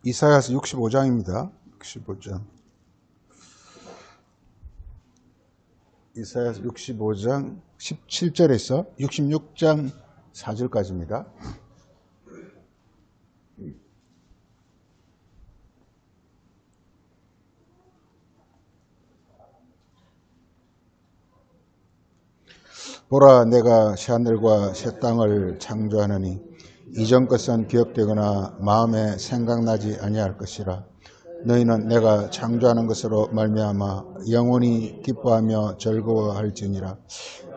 이사야서 65장입니다. 65장. 이사야서 65장 17절에서 66장 4절까지입니다. 보라, 내가 새하늘과 새 땅을 창조하느니 이전 것은 기억되거나 마음에 생각나지 아니할 것이라. 너희는 내가 창조하는 것으로 말미암아 영원히 기뻐하며 즐거워할지니라.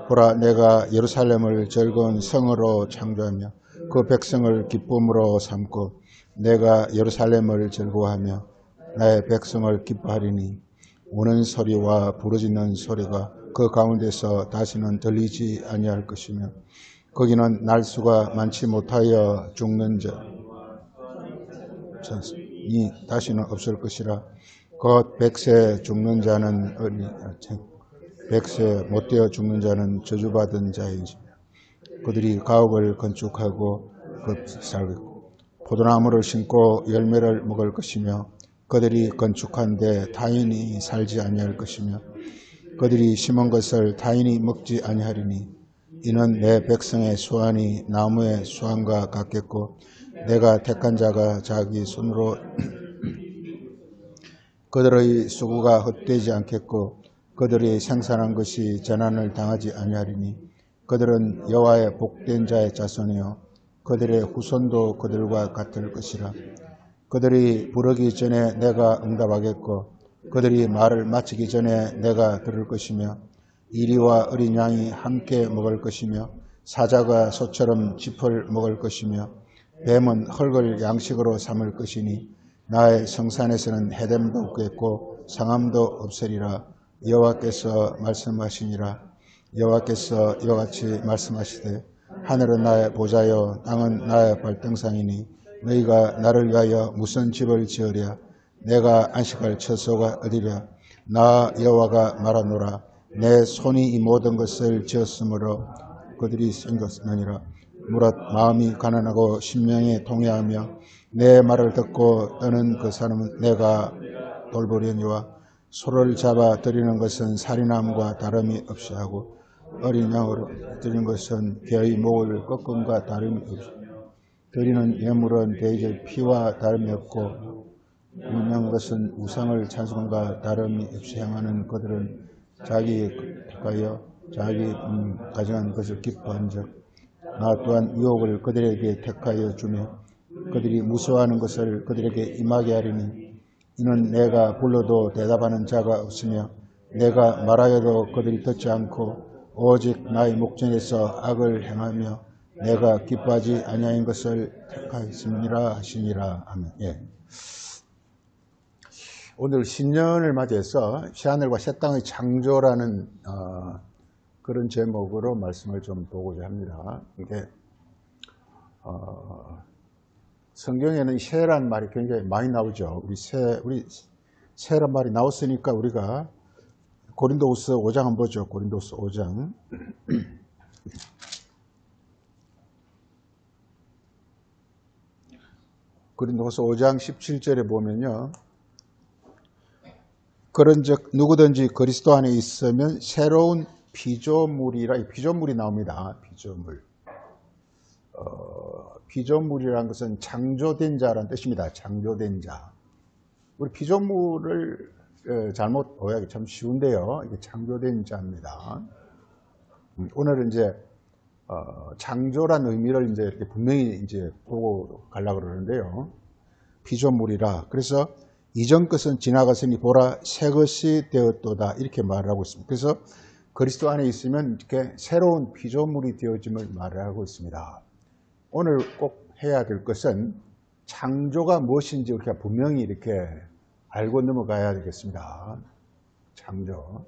보라, 내가 예루살렘을 즐거운 성으로 창조하며 그 백성을 기쁨으로 삼고 내가 예루살렘을 즐거워하며 나의 백성을 기뻐하리니 우는 소리와 부르짖는 소리가 그 가운데서 다시는 들리지 아니할 것이며 거기는 날수가 많지 못하여 죽는 자이 다시는 없을 것이라. 곧 백세 죽는 자는 백세 못되어 죽는 자는 저주받은 자이지. 그들이 가옥을 건축하고 살고 포도나무를 심고 열매를 먹을 것이며 그들이 건축한 데 타인이 살지 아니할 것이며 그들이 심은 것을 타인이 먹지 아니하리니 이는 내 백성의 수완이 나무의 수완과 같겠고 내가 택한 자가 자기 손으로 그들의 수고가 헛되지 않겠고 그들이 생산한 것이 재난을 당하지 아니하리니 그들은 여호와의 복된 자의 자손이요 그들의 후손도 그들과 같을 것이라. 그들이 부르기 전에 내가 응답하겠고 그들이 말을 마치기 전에 내가 들을 것이며 이리와 어린 양이 함께 먹을 것이며 사자가 소처럼 짚을 먹을 것이며 뱀은 흙을 양식으로 삼을 것이니 나의 성산에서는 해됨도 없겠고 상함도 없으리라. 여호와께서 말씀하시니라. 여호와께서 이와 같이 말씀하시되 하늘은 나의 보좌요 땅은 나의 발등상이니 너희가 나를 위하여 무슨 집을 지으랴. 내가 안식할 처소가 어디랴. 나 여호와가 말하노라. 내 손이 이 모든 것을 지었으므로 그들이 생겼느니라. 무릇 마음이 가난하고 심령이 통회하며 내 말을 듣고 떠는 그 사람은 내가 돌보려니와 소를 잡아 드리는 것은 살인함과 다름이 없이 하고 어린 양으로 드리는 것은 개의 목을 꺾음과 다름이 없이 드리는 예물은 돼지 피와 다름이 없고 분명한 것은 우상을 찬송과 다름이 없이 행하는 그들은 자기 택하여 자기 가정한 것을 기뻐한 적 나 또한 유혹을 그들에게 택하여 주며 그들이 무서워하는 것을 그들에게 임하게 하리니 이는 내가 불러도 대답하는 자가 없으며 내가 말하여도 그들이 듣지 않고 오직 나의 목전에서 악을 행하며 내가 기뻐하지 아니하는 것을 택하였음이라 하시니라. 아멘. 예. 오늘 신년을 맞이해서 새하늘과 새 땅의 창조라는 그런 제목으로 말씀을 좀 보고자 합니다. 이게 성경에는 새란 말이 굉장히 많이 나오죠. 우리 새란 말이 나왔으니까 우리가 고린도후서 5장 한번 보죠. 고린도후서 5장. 고린도후서 5장 17절에 보면요. 그런즉 누구든지 그리스도 안에 있으면 새로운 피조물이라. 피조물이 나옵니다. 피조물. 피조물이라는 것은 창조된 자라는 뜻입니다. 창조된 자. 우리 피조물을 잘못 오해하기 참 쉬운데요. 이게 창조된 자입니다. 오늘은 이제 창조란 의미를 이제 이렇게 분명히 이제 보고 가려고 그러는데요. 피조물이라. 그래서 이전 것은 지나갔으니 보라 새 것이 되었도다 이렇게 말을 하고 있습니다. 그래서 그리스도 안에 있으면 이렇게 새로운 피조물이 되어짐을 말을 하고 있습니다. 오늘 꼭 해야 될 것은 창조가 무엇인지 우리가 분명히 이렇게 알고 넘어가야 되겠습니다. 창조.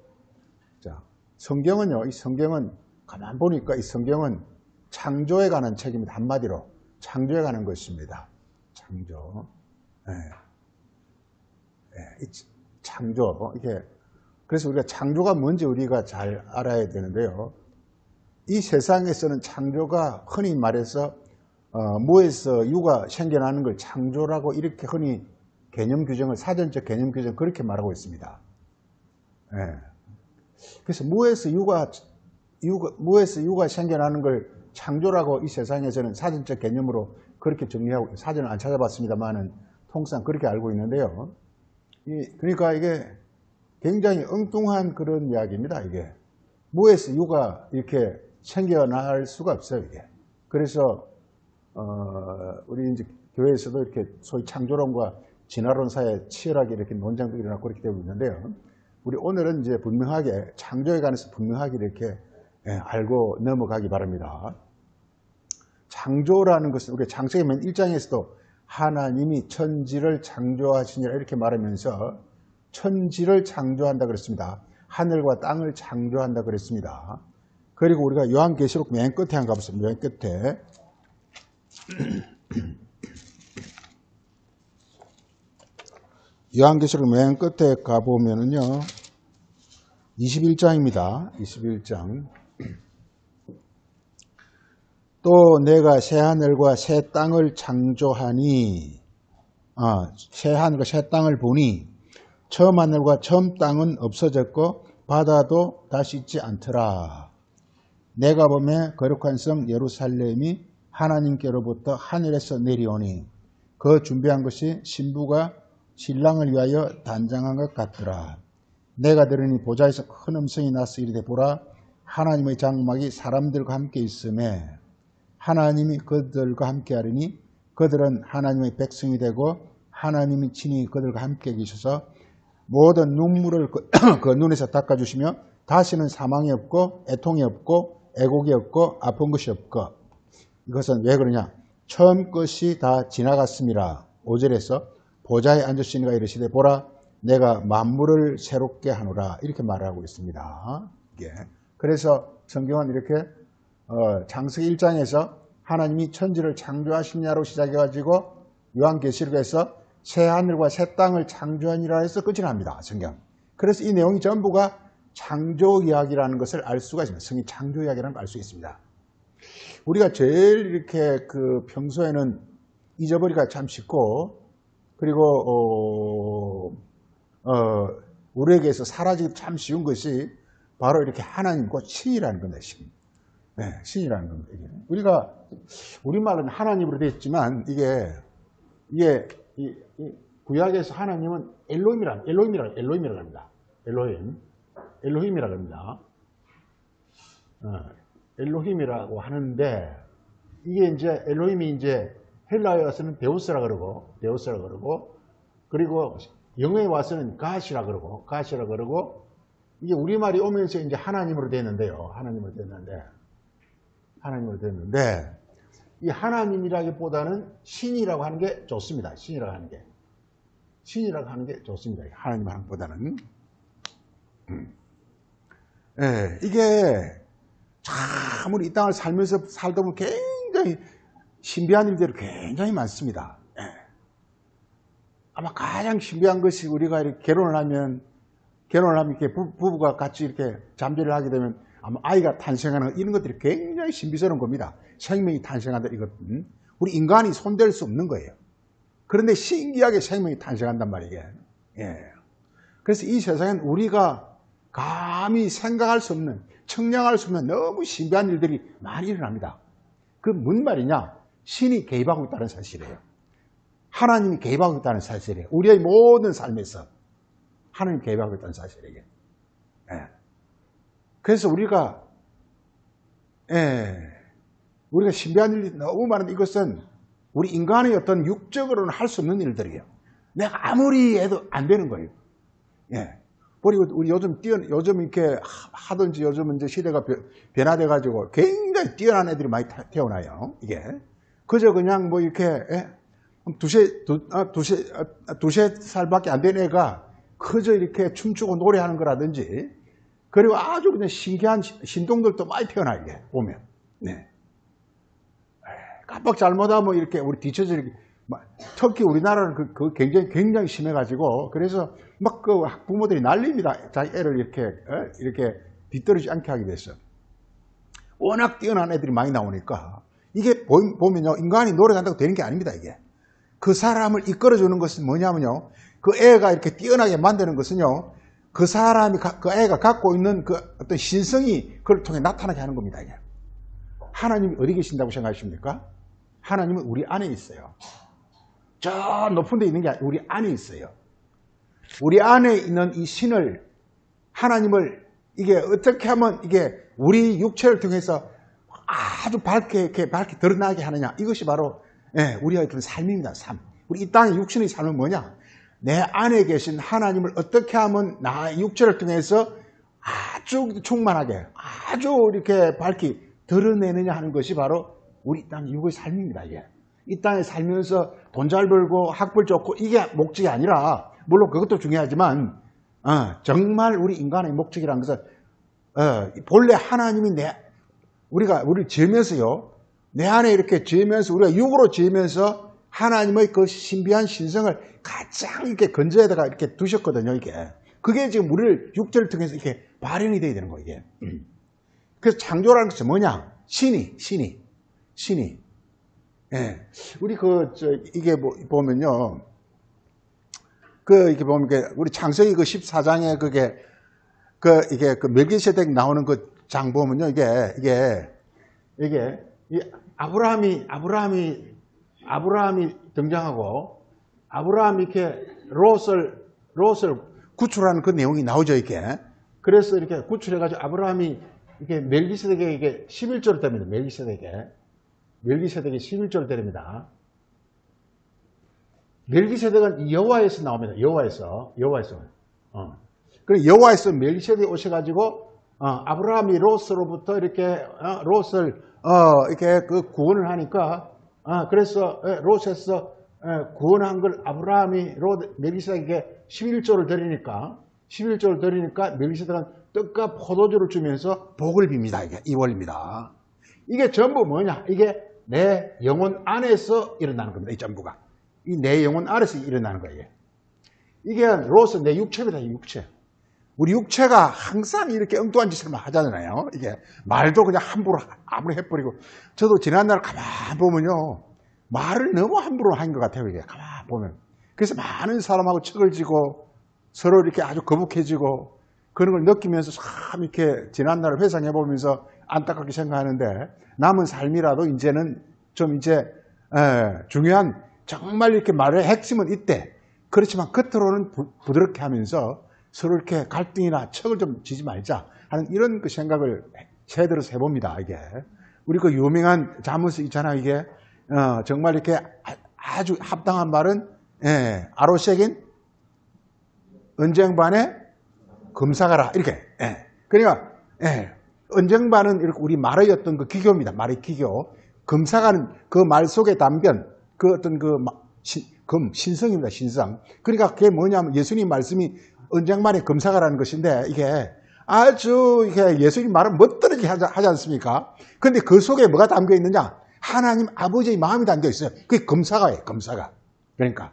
자, 성경은요, 이 성경은 가만 보니까 이 성경은 창조에 관한 책입니다. 한마디로 창조에 관한 것입니다. 창조. 네. 네, 창조. 이게 그래서 우리가 창조가 뭔지 우리가 잘 알아야 되는데요. 이 세상에서는 창조가 흔히 말해서 무에서 유가 생겨나는 걸 창조라고 이렇게 흔히 개념 규정을, 사전적 개념 규정 그렇게 말하고 있습니다. 예. 그래서 무에서 유가 생겨나는 걸 창조라고 이 세상에서는 사전적 개념으로 그렇게 정리하고, 사전을 안 찾아봤습니다만은 통상 그렇게 알고 있는데요. 그러니까 이게 굉장히 엉뚱한 그런 이야기입니다. 이게 무에서 유가 이렇게 생겨날 수가 없어요. 이게. 그래서 우리 이제 교회에서도 이렇게 소위 창조론과 진화론 사이에 치열하게 이렇게 논쟁도 일어나고 그렇게 되고 있는데요. 우리 오늘은 이제 분명하게 창조에 관해서 분명하게 이렇게 알고 넘어가기 바랍니다. 창조라는 것은 우리 창세기 맨 1장에서도 하나님이 천지를 창조하시니라 이렇게 말하면서 천지를 창조한다 그랬습니다. 하늘과 땅을 창조한다 그랬습니다. 그리고 우리가 요한계시록 맨 끝에 한번 가보겠습니다. 맨 끝에 요한계시록 맨 끝에 가보면은요 21장입니다. 21장. 또 내가 새하늘과 새 땅을 창조하니, 새하늘과 새 땅을 보니 처음 하늘과 처음 땅은 없어졌고 바다도 다시 있지 않더라. 내가 보매 거룩한 성 예루살렘이 하나님께로부터 하늘에서 내려오니 그 준비한 것이 신부가 신랑을 위하여 단장한 것 같더라. 내가 들으니 보좌에서 큰 음성이 나서 이르되 보라 하나님의 장막이 사람들과 함께 있음에 하나님이 그들과 함께 하리니 그들은 하나님의 백성이 되고 하나님이 친히 그들과 함께 계셔서 모든 눈물을 그 눈에서 닦아주시며 다시는 사망이 없고 애통이 없고 애곡이 없고 아픈 것이 없고. 이것은 왜 그러냐? 처음 것이 다 지나갔음이라. 5절에서 보좌에 앉으시니가 이르시되 보라 내가 만물을 새롭게 하노라 이렇게 말하고 있습니다. 예. 그래서 성경은 이렇게 창세기 1장에서 하나님이 천지를 창조하시냐로 시작해가지고 요한계시록에서 새 하늘과 새 땅을 창조하니라 해서 끝이 납니다. 성경. 그래서 이 내용이 전부가 창조 이야기라는 것을 알 수가 있습니다. 성경 창조 이야기라는 걸 알 수 있습니다. 우리가 제일 이렇게 평소에는 잊어버리기가 참 쉽고 그리고 우리에게서 사라지기 참 쉬운 것이 바로 이렇게 하나님과 신이라는 겁니다. 신. 네, 신이라는 겁니다. 우리가 우리말은 하나님으로 되어 있지만 이게 구약에서 하나님은 엘로힘이라고 합니다. 엘로힘이라고 합니다. 엘로힘이라고 하는데 이게 이제 엘로힘이 이제 헬라어에 와서는 데우스라 그러고 그리고 영어에 와서는 가시라 그러고 이게 우리말이 오면서 이제 하나님으로 되는데요. 하나님으로 됐는데 이 하나님이라기보다는 신이라고 하는 게 좋습니다. 신이라고 하는 게 좋습니다. 하나님보다는. 예, 이게 참 우리 이 땅을 살다 보면 굉장히 신비한 일들이 굉장히 많습니다. 예. 아마 가장 신비한 것이 우리가 이렇게 결혼을 하면 이렇게 부부가 같이 이렇게 잠자리를 하게 되면 아마 아이가 탄생하는 이런 것들이 굉장히 신비스러운 겁니다. 생명이 탄생한다 이것. 우리 인간이 손댈 수 없는 거예요. 그런데 신기하게 생명이 탄생한단 말이에요. 예. 그래서 이 세상엔 우리가 감히 생각할 수 없는, 청량할 수 없는 너무 신비한 일들이 많이 일어납니다. 그 무슨 말이냐? 신이 개입하고 있다는 사실이에요. 하나님이 개입하고 있다는 사실이에요. 우리의 모든 삶에서 하나님이 개입하고 있다는 사실이에요. 예. 그래서 우리가 신비한 일이 너무 많은데 이것은 우리 인간의 어떤 육적으로는 할 수 없는 일들이에요. 내가 아무리 해도 안 되는 거예요. 예. 그리고 우리 요즘 이렇게 하든지 요즘 이제 시대가 변화돼가지고 굉장히 뛰어난 애들이 많이 태어나요. 이게. 그저 그냥 뭐 이렇게, 두세 살밖에 안 된 애가 그저 이렇게 춤추고 노래하는 거라든지 그리고 아주 그냥 신기한 신동들도 많이 태어나요. 이게 보면. 네. 깜빡 잘못하면 이렇게 우리 뒤쳐져 이렇게 특히 우리나라는 그 굉장히 심해가지고 그래서 막 그 학부모들이 난립니다. 자기 애를 이렇게 뒤떨어지지 않게 하기 위해서. 워낙 뛰어난 애들이 많이 나오니까 이게 보면요, 인간이 노력한다고 되는 게 아닙니다, 이게. 그 사람을 이끌어주는 것은 뭐냐면요, 그 애가 이렇게 뛰어나게 만드는 것은요, 그 사람이, 그 애가 갖고 있는 그 어떤 신성이 그걸 통해 나타나게 하는 겁니다, 이게. 하나님이 어디 계신다고 생각하십니까? 하나님은 우리 안에 있어요. 저 높은 데 있는 게 아니라 우리 안에 있어요. 우리 안에 있는 이 신을, 하나님을 이게 어떻게 하면 이게 우리 육체를 통해서 아주 밝게 드러나게 하느냐. 이것이 바로 우리가 어떤 삶입니다. 삶. 우리 이 땅의 육신의 삶은 뭐냐? 내 안에 계신 하나님을 어떻게 하면 나의 육체를 통해서 아주 충만하게, 아주 이렇게 밝게 드러내느냐 하는 것이 바로 우리 이 땅의 육의 삶입니다. 이게. 이 땅에 살면서 돈 잘 벌고 학벌 좋고 이게 목적이 아니라, 물론 그것도 중요하지만 정말 우리 인간의 목적이라는 것은 본래 하나님이 우리를 지으면서요, 내 안에 이렇게 지으면서, 우리가 육으로 지으면서 하나님의 그 신비한 신성을 가장 이렇게 근저에다가 이렇게 두셨거든요, 이게. 그게 지금 우리를 육체를 통해서 이렇게 발현이 돼야 되는 거예요, 이게. 그래서 창조라는 것이 뭐냐? 신이. 예. 우리 이게 보면요. 이렇게 보면, 우리 창세기 14장에 이게 멜기세덱 나오는 그 장 보면요. 이게 아브라함이 등장하고, 아브라함이 이렇게 롯을 구출하는 그 내용이 나오죠, 이게. 그래서 이렇게 구출해가지고 아브라함이 이렇게 멜기세덱에게 11조를 드립니다. 멜기세덱이 11조를 드립니다. 멜기세덱은 여호와에서 나옵니다. 여호와에서. 그리고 여호와에서 멜기세덱이 오셔가지고 아브라함이 롯으로부터 이렇게 롯을 이렇게 그 구원을 하니까 그래서 롯에서 구원한 걸 아브라함이 멜기세덱에게 11조를 드리니까 멜기세덱은 떡과 포도주를 주면서 복을 빕니다. 이게 이 원리입니다. 이게 전부 뭐냐? 이게 내 영혼 안에서 일어나는 겁니다. 이 전부가. 이 내 영혼 안에서 일어나는 거예요. 이게 롯은 내 육체입니다. 육체. 우리 육체가 항상 이렇게 엉뚱한 짓을 하잖아요. 이게 말도 그냥 함부로 아무리 해버리고. 저도 지난날 가만 보면요, 말을 너무 함부로 한 것 같아요. 이게 가만 보면. 그래서 많은 사람하고 척을 지고 서로 이렇게 아주 거북해지고 그런 걸 느끼면서 참 이렇게 지난날을 회상해 보면서 안타깝게 생각하는데, 남은 삶이라도 이제는 좀 중요한, 정말 이렇게 말의 핵심은 이때. 그렇지만 겉으로는 부드럽게 하면서 서로 이렇게 갈등이나 척을 좀 지지 말자 하는 이런 그 생각을 새들어서 해봅니다. 이게 우리 그 유명한 자문서 있잖아요. 이게 정말 이렇게 아주 합당한 말은 아로색인 언쟁반에 금사가라 이렇게. 그러니까 언쟁반은 이렇게 우리 말의 어떤 그 기교입니다. 말의 기교. 금사가는 그 말 속에 담긴 그 어떤 신성입니다. 신성. 그러니까 그게 뭐냐면 예수님 말씀이 언쟁반에 금사가라는 것인데, 이게 아주 이게 예수님 말은 멋들어지게 하지 않습니까? 그런데 그 속에 뭐가 담겨 있느냐? 하나님 아버지의 마음이 담겨 있어요. 그게 금사가예요. 금사가. 그러니까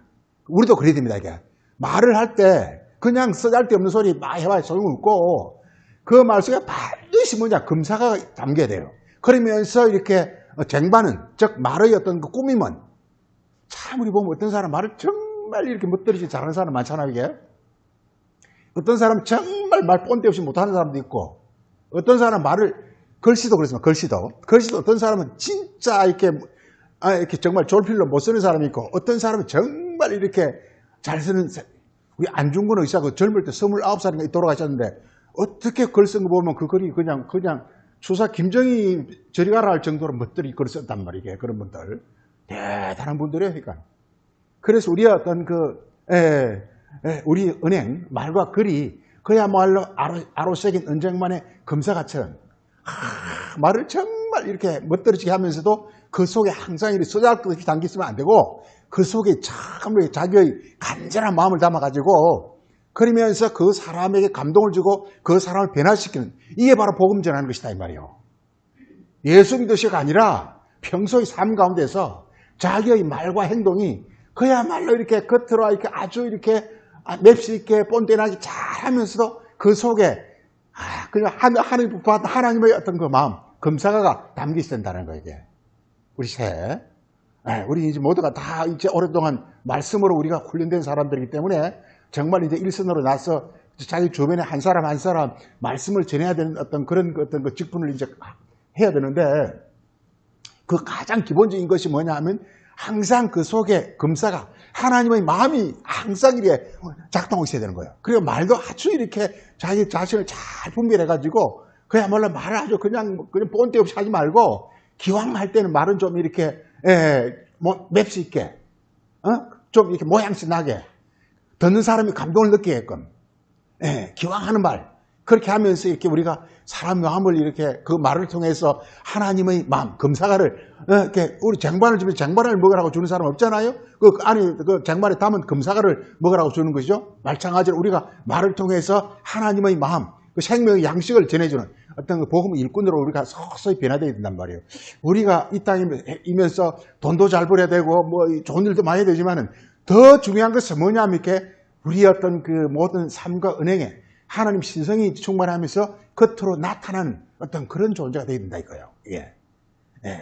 우리도 그래야 됩니다. 이게 말을 할 때 그냥 쓰잘데없는 소리 막 해봐야 소용없고, 그 말 속에 반드시 뭐냐? 금사가 담겨야 돼요. 그러면서 이렇게 쟁반은, 즉 말의 어떤 그 꾸밈은, 참 우리 보면 어떤 사람 말을 정말 이렇게 멋들어지게 잘하는 사람 많잖아요. 이게 어떤 사람 정말 말 뻔데 없이 못하는 사람도 있고, 어떤 사람 말을, 글씨도 그렇지만 글씨도 어떤 사람은 진짜 이렇게 정말 졸필로 못 쓰는 사람이 있고, 어떤 사람은 정말 이렇게 잘 쓰는, 우리 안중근 의사 그 젊을 때 29살인가 돌아가셨는데, 어떻게 글 쓴 거 보면 그 글이 그냥 추사 김정희 저리 가라 할 정도로 멋들이 글을 썼단 말이에요. 그런 분들 대단한 분들이에요. 그러니까 그래서 우리가 어떤 우리 은행 말과 글이 그야말로 아로색인 언쟁만의 금사가처럼 말을 정말 이렇게 멋들어지게 하면서도 그 속에 항상 이렇게 쓰잘것없이 담겨 있으면 안 되고, 그 속에 참 자기의 간절한 마음을 담아가지고 그러면서 그 사람에게 감동을 주고 그 사람을 변화시키는, 이게 바로 복음 전하는 것이다 이 말이에요. 예수 믿으시가 아니라 평소의 삶 가운데서 자기의 말과 행동이 그야말로 이렇게 겉으로 이렇게 아주 이렇게 맵시 있게 뻔뻔하게 잘하면서도 그 속에 그냥 하나님의 어떤 그 마음, 금사가가 담겨 있어야 된다는 거예요. 이게. 우리 새. 우리 이제 모두가 다 이제 오랫동안 말씀으로 우리가 훈련된 사람들이기 때문에 정말 이제 일선으로 나서 자기 주변에 한 사람 한 사람 말씀을 전해야 되는 어떤 그런 어떤 그 직분을 이제 해야 되는데 그 가장 기본적인 것이 뭐냐 하면 항상 그 속에 검사가 하나님의 마음이 항상 이렇게 작동하고 있어야 되는 거예요. 그리고 말도 아주 이렇게 자기 자신을 잘 분별해가지고 그야말로 말을 아주 그냥 본데 없이 하지 말고 기왕 할 때는 말은 좀 이렇게 맵시 있게 좀 이렇게 모양새 나게 듣는 사람이 감동을 느끼게끔 기왕 하는 말 그렇게 하면서 이렇게 우리가 사람 마음을 이렇게 그 말을 통해서 하나님의 마음 검사가를 이렇게 우리 쟁반을 주면 쟁반을 먹으라고 주는 사람 없잖아요. 그 안에 그 쟁반에 담은 검사가를 먹으라고 주는 것이죠. 마찬가지로 우리가 말을 통해서 하나님의 마음 그 생명의 양식을 전해주는 어떤 그 복음 일꾼으로 우리가 서서히 변화되어야 된단 말이에요. 우리가 이 땅이면서 돈도 잘 벌어야 되고 뭐 좋은 일도 많이 해야 되지만은 더 중요한 것은 뭐냐면 이렇게 우리 어떤 그 모든 삶과 은행에 하나님 신성이 충만하면서 겉으로 나타나는 어떤 그런 존재가 되어야 된다 이거예요.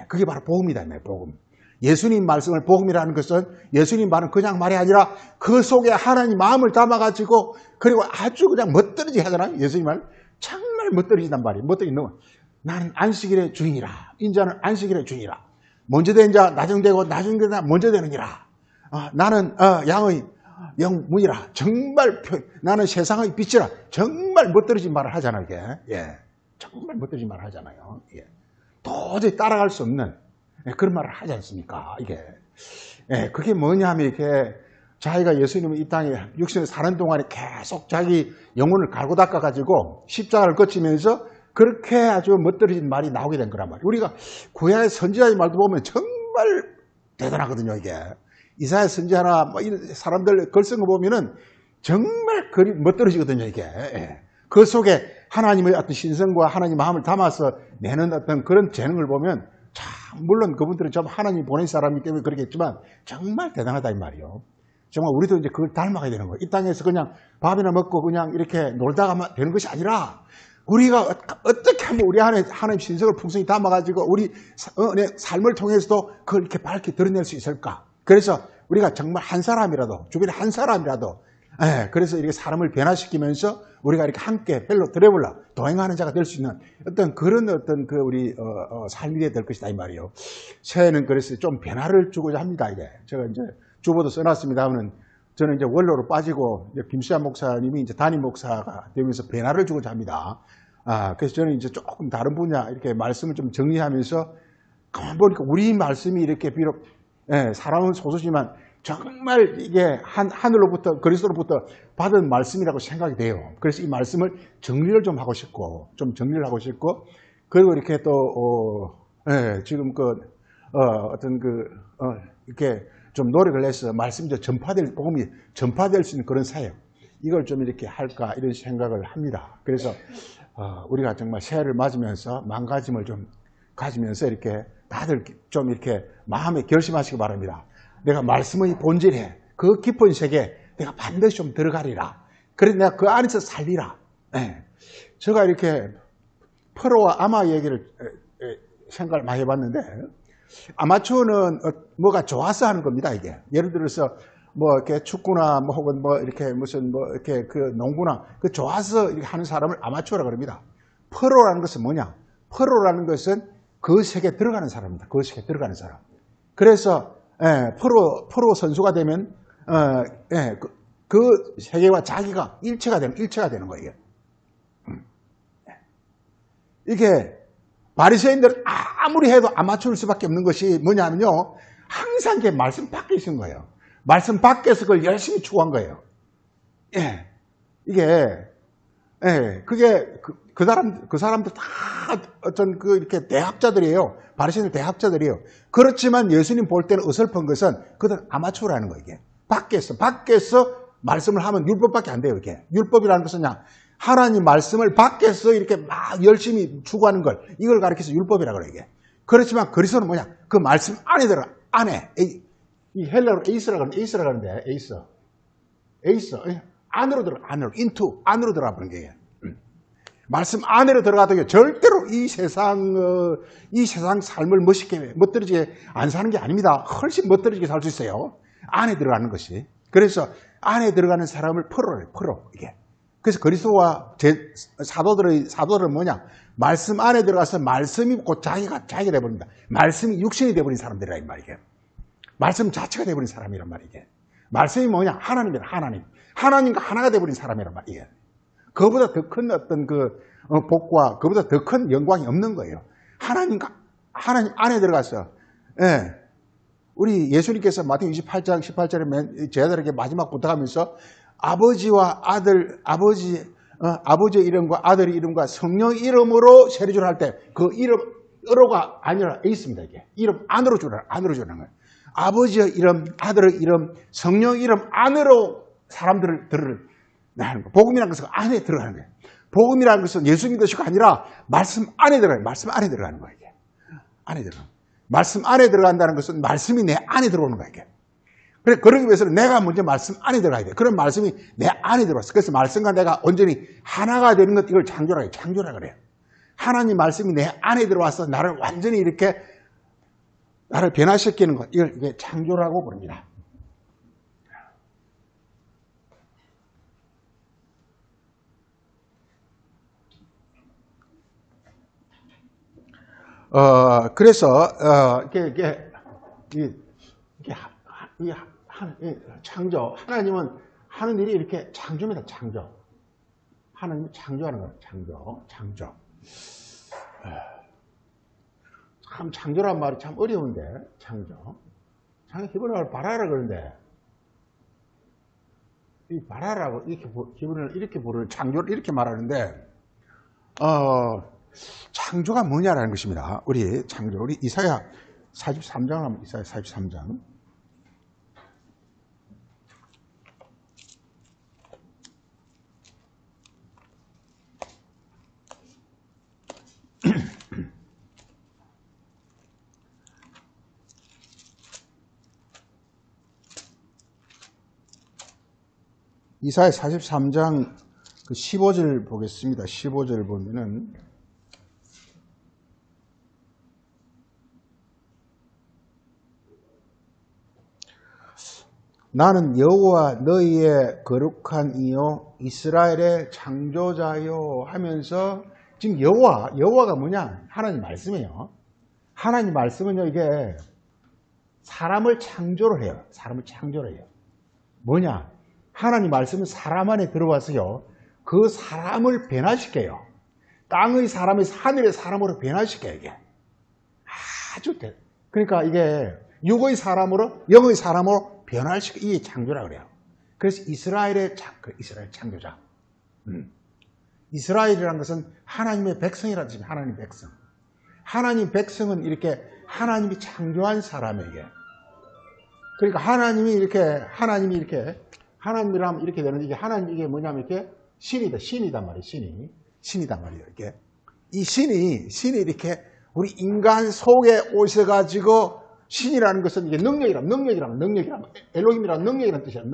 그게 바로 복음이다, 복음. 예수님 말씀을 복음이라는 것은 예수님 말은 그냥 말이 아니라 그 속에 하나님 마음을 담아가지고 그리고 아주 그냥 멋들어지게 하잖아요. 예수님 말 정말 멋들어진단 말이에요. 멋들어진 놈은 나는 안식일의 주인이라. 인자는 안식일의 주인이라. 먼저 된 자 나중되고 나중되다 먼저 되느니라. 나는 양의 영문이라. 정말 나는 세상의 빛이라. 정말 멋들어진 말을 하잖아요. 이게. 정말 멋들어진 말을 하잖아요. 도저히 따라갈 수 없는 그런 말을 하지 않습니까? 이게. 그게 뭐냐 하면 이렇게 자기가 예수님이 이 땅에 육신을 사는 동안에 계속 자기 영혼을 갈고 닦아가지고 십자가를 거치면서 그렇게 아주 멋들어진 말이 나오게 된 거란 말이에요. 우리가 구약의 선지자의 말도 보면 정말 대단하거든요, 이게. 이사야 선지자나 뭐 사람들 글 쓴 거 보면은 정말 글이 멋들어지거든요, 이게. 그 속에 하나님의 어떤 신성과 하나님 마음을 담아서 내는 어떤 그런 재능을 보면 참, 물론 그분들은 좀 하나님 보낸 사람이기 때문에 그렇겠지만 정말 대단하다 이 말이에요. 정말 우리도 이제 그걸 닮아가야 되는 거예요. 이 땅에서 그냥 밥이나 먹고 그냥 이렇게 놀다가 되는 것이 아니라 우리가 어떻게 하면 우리 안에 하나님 신성을 풍성히 담아가지고 우리 삶을 통해서도 그걸 이렇게 밝게 드러낼 수 있을까? 그래서 우리가 정말 한 사람이라도, 주변에 한 사람이라도, 그래서 이렇게 사람을 변화시키면서 우리가 이렇게 함께 벨로 트래블러, 동행하는 자가 될 수 있는 어떤 그런 어떤 그 우리 삶이 될 것이다 이 말이에요. 새해는 그래서 좀 변화를 주고자 합니다. 이게 제가 이제 주보도 써놨습니다는 저는 이제 원로로 빠지고 이제 김수환 목사님이 이제 담임 목사가 되면서 변화를 주고자 합니다. 그래서 저는 이제 조금 다른 분야 이렇게 말씀을 좀 정리하면서 가만 보니까 우리 말씀이 이렇게 비록 사람은 소수지만 정말 이게 하늘로부터 그리스도로부터 받은 말씀이라고 생각이 돼요. 그래서 이 말씀을 정리를 좀 하고 싶고 그리고 이렇게 또 지금 어떤 이렇게 좀 노력을 해서 말씀이 복음이 전파될 수 있는 그런 사역 이걸 좀 이렇게 할까 이런 생각을 합니다. 그래서 우리가 정말 새해를 맞으면서 마음가짐을 좀 가지면서 이렇게 다들 좀 이렇게 마음에 결심하시기 바랍니다. 내가 말씀의 본질에 그 깊은 세계에 내가 반드시 좀 들어가리라. 그래서 내가 그 안에서 살리라. 제가 이렇게 프로와 아마 얘기를 생각을 많이 해봤는데 아마추어는 뭐가 좋아서 하는 겁니다. 이게 예를 들어서 뭐 이렇게 축구나 뭐 혹은 뭐 이렇게 무슨 뭐 이렇게 그 농구나 그 좋아서 이렇게 하는 사람을 아마추어라 그럽니다. 프로라는 것은 뭐냐? 프로라는 것은 그 세계에 들어가는 사람입니다. 그 세계에 들어가는 사람. 그래서 프로 선수가 되면 그 세계와 자기가 일체가 되는 거예요. 이게 바리새인들은 아무리 해도 아마추어일 수밖에 없는 것이 뭐냐면요, 항상 이게 말씀 밖에 있는 거예요. 말씀 밖에서 그걸 열심히 추구한 거예요. 그게 그 사람들 다 어떤 이렇게 대학자들이에요. 바리새인들 대학자들이에요. 그렇지만 예수님 볼 때는 어설픈 것은 그들은 아마추어라는 거예요. 이게 밖에서 말씀을 하면 율법밖에 안 돼요. 이게 율법이라는 것은 그냥 하나님 말씀을 밖에서 이렇게 막 열심히 추구하는 걸 이걸 가리켜서 율법이라고 그래요. 이게 그렇지만 그리스도는 뭐냐? 그 말씀 안에 들어가 안에 이 헬라어로 에이스라고 하는데 에이스 안으로 들어가 안으로 into 안으로 들어가 버는 게 말씀 안으로 들어가도 절대로 이 세상 삶을 멋들어지게 안 사는 게 아닙니다. 훨씬 멋들어지게 살 수 있어요. 안에 들어가는 것이. 그래서 안에 들어가는 사람을 풀어 이게. 그래서 그리스도와 사도들은 뭐냐? 말씀 안에 들어가서 말씀이 곧 자기가 돼버립니다. 말씀이 육신이 돼버린 사람들이라 이 말이에요. 말씀 자체가 돼버린 사람이란 말이에요. 말씀이 뭐냐? 하나님이라 하나님과 하나가 돼버린 사람이란 말이에요. 그보다 더 큰 어떤 복과 그보다 더 큰 영광이 없는 거예요. 하나님 안에 들어가서, 예. 우리 예수님께서 마태복음 28장 18절에 제자들에게 마지막 부탁하면서 아버지와 아들, 아버지의 이름과 아들의 이름과 성령 이름으로 세례주를 할 때 그 이름, 으로가 아니라 있습니다, 이게. 이름 안으로 주는 거예요. 아버지의 이름, 아들의 이름, 성령 이름 안으로 사람들을 하는 거예요. 복음이라는 것은 안에 들어가는 거예요. 복음이라는 것은 예수님 것이가 아니라 말씀 안에 들어가요. 말씀 안에 들어가는 거예요, 이게. 안에 들어가는 거예요. 말씀 안에 들어간다는 것은 말씀이 내 안에 들어오는 거예요, 이게. 그래, 그러기 위해서는 내가 먼저 말씀 안에 들어가야 돼. 그런 말씀이 내 안에 들어왔어. 그래서 말씀과 내가 온전히 하나가 되는 것, 이걸 창조라 그래요. 하나님 말씀이 내 안에 들어와서 나를 완전히 이렇게, 나를 변화시키는 것, 이게 창조라고 부릅니다. 그래서, 창조. 하나님은 하는 일이 이렇게 창조입니다, 창조. 하나님이 창조하는 거예요, 창조. 참, 창조란 말이 참 어려운데, 창조. 히브리어를 바라라 그러는데, 이 바라라고 히브리어를 이렇게 부르는 창조를 이렇게 말하는데, 창조가 뭐냐라는 것입니다. 우리 이사야 43장 하면 이사야 43장. 이사야 43장 15절 보겠습니다. 15절 보면은 나는 여호와 너희의 거룩한 이요 이스라엘의 창조자요 하면서 지금 여호와가 뭐냐? 하나님 말씀이에요. 하나님 말씀은요, 이게 사람을 창조를 해요. 뭐냐? 하나님 말씀은 사람 안에 들어와서요, 그 사람을 변화시켜요. 땅의 사람에서 하늘의 사람으로 변화시켜요, 이게. 그러니까 이게 육의 사람으로, 영의 사람으로 변화시켜, 이게 창조라고 그래요. 그래서 이스라엘 창조자. 이스라엘이라는 것은 하나님의 백성이라는 뜻입니다. 하나님의 백성. 하나님 백성은 이렇게 하나님이 창조한 사람에게. 그러니까 하나님이라면 이렇게 되는데, 이게 이게 뭐냐면 이렇게 신이단 말이에요. 신이단 말이에요. 이렇게. 이 신이 이렇게 우리 인간 속에 오셔가지고, 신이라는 것은 이게 능력이라면 엘로힘이라는 능력이라는 뜻이에요.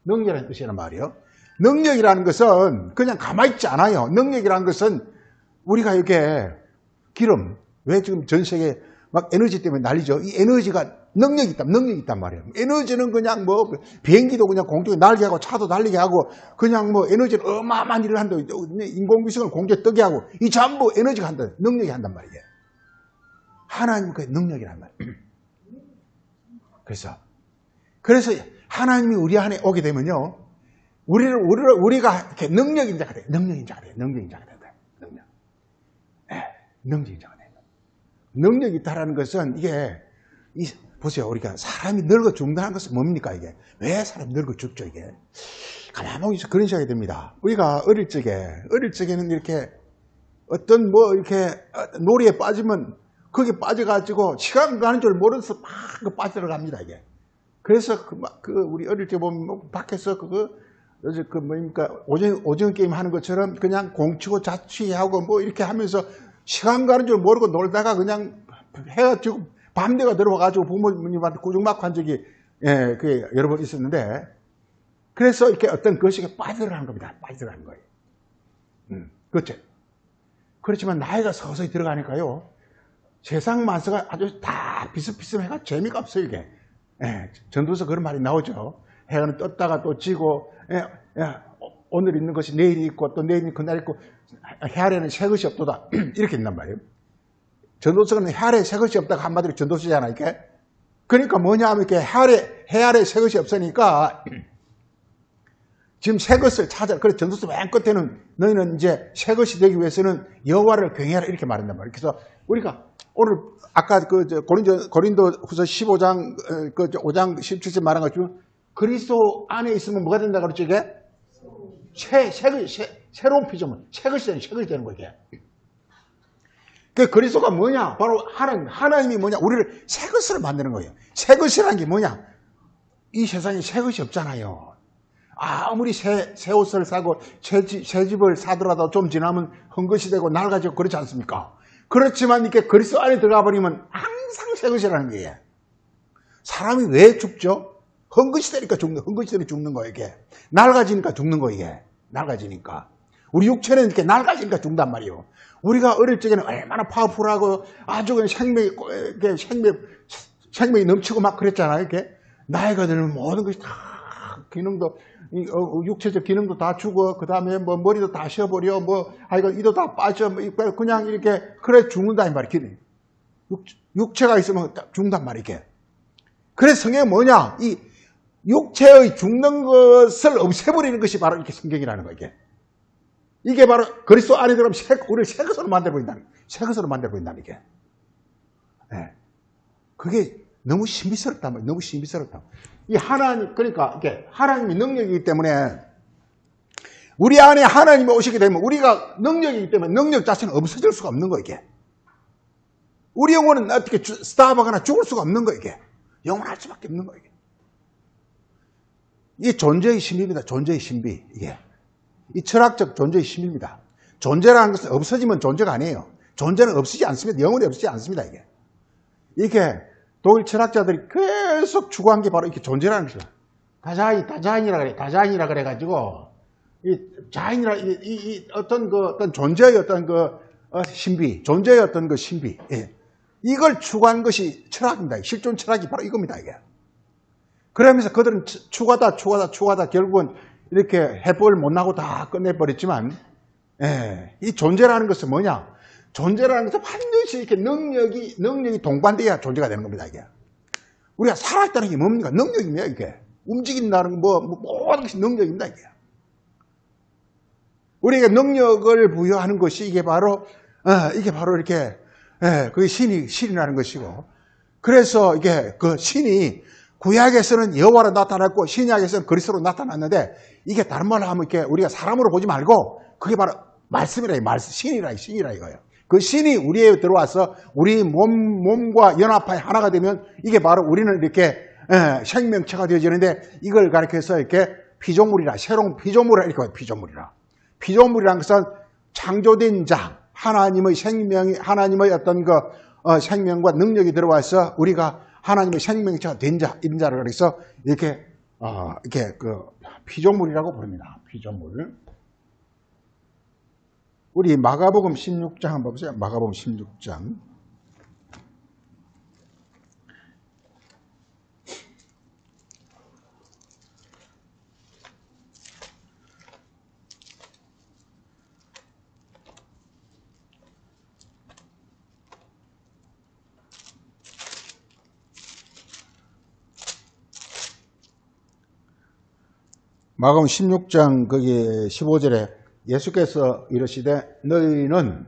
능력이라는 뜻이란 말이에요. 능력이라는 것은 그냥 가만히 있지 않아요. 능력이라는 것은 우리가 이렇게 기름, 왜 지금 전 세계 막 에너지 때문에 난리죠. 이 에너지가 능력이 있단 말이에요. 에너지는 그냥 비행기도 그냥 공중에 날게 하고 차도 달리게 하고 그냥 에너지를 어마어마한 일을 한다. 인공위성을 공중에 뜨게 하고 이 전부 에너지가 능력이 한단 말이에요. 하나님은 그 능력이란 말이에요. 그래서 하나님이 우리 안에 오게 되면요, 우리가 이렇게 능력인자가 돼요. 능력인자가 된다. 능력이 있다라는 것은 이게, 보세요. 우리가 사람이 늙어 죽는다는 것은 뭡니까, 이게? 왜 사람이 늙어 죽죠, 이게? 가만히 보면 그런 생각이 듭니다. 우리가 어릴 적에는 이렇게 어떤 이렇게 놀이에 빠지면 거기에 빠져가지고 시간 가는 줄 모르면서 막 빠져들어갑니다, 이게. 그래서 우리 어릴 때 보면 밖에서 오징어 게임 하는 것처럼 그냥 공치고 자취하고 이렇게 하면서 시간 가는 줄 모르고 놀다가 그냥 해가 지고 밤새가 들어와가지고 부모님한테 구중막 한 적이, 여러 번 있었는데, 그래서 이렇게 어떤 것이 빠져들어가는 겁니다. 빠져들어가는 거예요. 그렇죠. 그렇지만 나이가 서서히 들어가니까요. 세상 만사가 아주 다 비슷비슷해가 재미가 없어요, 이게. 예, 전도서 그런 말이 나오죠. 해가 떴다가 또 지고, 오늘 있는 것이 내일이 있고, 또 내일이 그날 있고, 해 아래는 새 것이 없도다. 이렇게 있단 말이에요. 전도서는 해 아래에 새 것이 없다가 한마디로 전도서잖아, 이게. 그러니까 뭐냐 하면 이렇게 해 아래에 새 것이 없으니까, 지금 새 것을 찾아. 그래서 전도서 맨 끝에는 너희는 이제 새 것이 되기 위해서는 여호와를 경외하라 이렇게 말한단 말이에요. 그래서 우리가 오늘 아까 고린도 후서 15장, 5장 17절 말한 것처럼 그리스도 안에 있으면 뭐가 된다 그랬죠, 이게? 새로운 피조물, 새 것이 되는 거예요, 이게. 그 그리스도가 뭐냐? 바로 하나님이 뭐냐? 우리를 새 것으로 만드는 거예요. 새 것이라는 게 뭐냐? 이 세상에 새 것이 없잖아요. 아무리 새 옷을 사고 새 집을 사더라도 좀 지나면 헛것이 되고 낡아지고 그렇지 않습니까? 그렇지만 이렇게 그리스도 안에 들어가 버리면 항상 새 것이라는 거예요. 사람이 왜 죽죠? 헛것이 되니까 죽는 거예요, 이게. 낡아지니까 죽는 거예요, 이게. 낡아지니까. 우리 육체는 이렇게 낡아지니까 죽는단 말이에요. 우리가 어릴 적에는 얼마나 파워풀하고 아주 그냥 생명이 넘치고 막 그랬잖아요, 이렇게. 나이가 들면 모든 것이 다 기능도, 육체적 기능도 다 죽어. 그 다음에 뭐 머리도 다 쉬어버려. 하여간 이도 다 빠져. 그냥 이렇게, 그래 죽는다, 이 말이야. 육체가 있으면 죽는단 말이야, 이게. 그래서 성경이 뭐냐? 이 육체의 죽는 것을 없애버리는 것이 바로 이렇게 성경이라는 거야, 이게. 이게 바로 그리스도 안에 들어가면 우리를 새 것으로 만들어버린다는 거야. 새 것으로 만들어버린다는 게. 네. 그게 너무 신비스럽단 말이야. 너무 신비스럽다. 이 하나님, 그러니까 이게 하나님의 능력이기 때문에 우리 안에 하나님이 오시게 되면 우리가 능력이기 때문에 능력 자체는 없어질 수가 없는 거야, 이게. 우리 영혼은 어떻게 스탑하거나 죽을 수가 없는 거야, 이게. 영원할 수밖에 없는 거야, 이게. 이게 존재의 신비입니다. 존재의 신비, 이게. 이 철학적 존재의 신비입니다. 존재라는 것은 없어지면 존재가 아니에요. 존재는 없어지지 않습니다. 영원히 없어지지 않습니다, 이게. 이게 독일 철학자들이 계속 추구한 게 바로 이렇게 존재라는 것이에요. 다자인이라 그래. 다자인이라 그래가지고, 어떤 존재의 신비, 존재의 어떤 그 신비. 예. 이걸 추구한 것이 철학입니다. 실존 철학이 바로 이겁니다, 이게. 그러면서 그들은 추구하다 결국은 이렇게 해법을 못 나고 다 끝내버렸지만, 예. 이 존재라는 것은 뭐냐? 존재라는 것은 반드시 이렇게 능력이 동반돼야 존재가 되는 겁니다, 이게. 우리가 살아있다는 게 뭡니까? 능력이며, 이게. 움직인다는 모든 것이 능력입니다, 이게. 우리에게 능력을 부여하는 것이 이게 바로 이렇게, 그게 신이라는 것이고. 그래서 이게 그 신이 구약에서는 여호와로 나타났고 신약에서는 그리스도로 나타났는데 이게 다른 말로 하면 이렇게 우리가 사람으로 보지 말고 그게 바로 말씀이라, 신이라 이거예요. 그 신이 우리에 들어와서 우리 몸과 연합하여 하나가 되면 이게 바로 우리는 이렇게 생명체가 되어지는데 이걸 가리켜서 이렇게 피조물이라, 새로운 피조물이라 이렇게 봐요, 피조물이라. 피조물이라는 것은 창조된 자, 하나님의 어떤 생명과 능력이 들어와서 우리가 하나님의 생명체가 된 자, 이런 자를 그래서 이렇게 피조물이라고 부릅니다. 피조물. 우리 마가복음 16장 한번 보세요. 마가복음 16장. 마가복음 16장 거기 15절에 예수께서 이르시되 너희는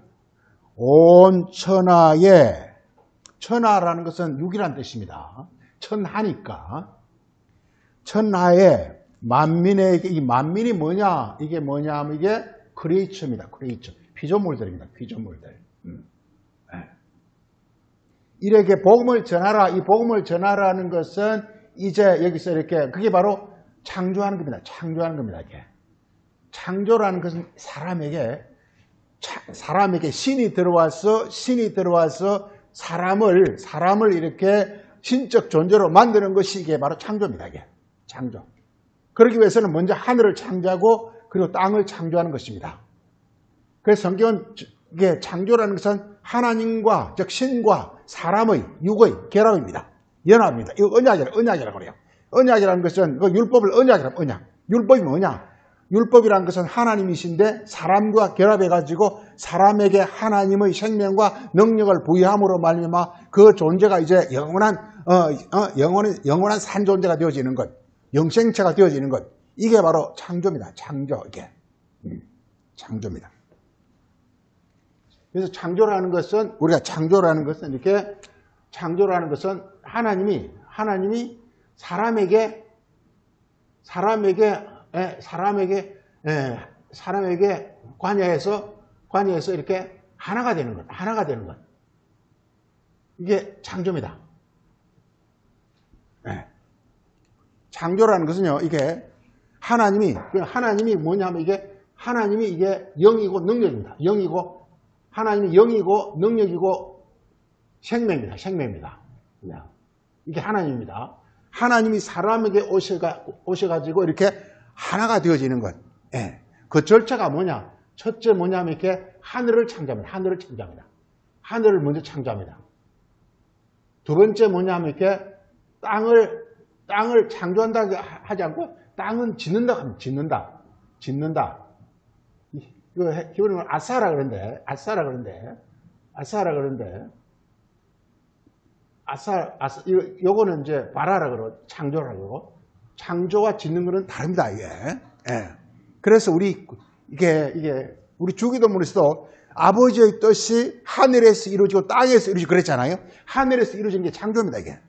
온 천하에, 천하라는 것은 육이라는 뜻입니다. 천하니까 천하에 만민에게, 이 만민이 뭐냐, 이게 뭐냐 하면 이게 크리에이처입니다. 크리에이처, 피조물들입니다. 피조물들. 이렇게 복음을 전하라. 이 복음을 전하라는 것은 이제 여기서 이렇게 그게 바로 창조하는 겁니다. 창조하는 겁니다. 이게. 창조라는 것은 사람에게 신이 들어와서 사람을 이렇게 신적 존재로 만드는 것이 이게 바로 창조입니다. 이게 창조. 그러기 위해서는 먼저 하늘을 창조하고 그리고 땅을 창조하는 것입니다. 그래서 성경은 이게 창조라는 것은 하나님과, 즉 신과 사람의 육의 결합입니다. 연합입니다. 이거 언약이라고 그래요. 언약이라는 것은 그 율법을 언약이라고 언약. 율법이 뭐냐? 율법이라는 것은 하나님이신데 사람과 결합해가지고 사람에게 하나님의 생명과 능력을 부여함으로 말미암아 그 존재가 이제 영원한 산 존재가 되어지는 것, 영생체가 되어지는 것. 이게 바로 창조입니다. 창조. 이게 창조입니다. 그래서 창조라는 것은 우리가 창조라는 것은 이렇게 창조라는 것은 하나님이 사람에게 관여해서 이렇게 하나가 되는 것. 이게 창조입니다. 네. 창조라는 것은요, 이게 하나님이 뭐냐면 하나님이 이게 영이고 능력입니다. 하나님이 영이고 능력이고 생명입니다. 이게 하나님입니다. 하나님이 사람에게 오셔가지고 이렇게 하나가 되어지는 것. 예. 그 절차가 뭐냐? 첫째 뭐냐면 이렇게 하늘을 창조합니다. 하늘을 먼저 창조합니다. 두 번째 뭐냐면 이렇게 땅을 창조한다고 하지 않고 땅은 짓는다고 합니다. 짓는다. 이거 기본적으로 아사라 그러는데 요거는 이제 바라라 그러고 창조라 그러고 창조와 짓는 거는 다릅니다, 이게. 예. 그래서 이게 우리 주기도문에서도 아버지의 뜻이 하늘에서 이루어지고 땅에서 이루어지고 그랬잖아요. 하늘에서 이루어지는 게 창조입니다, 이게.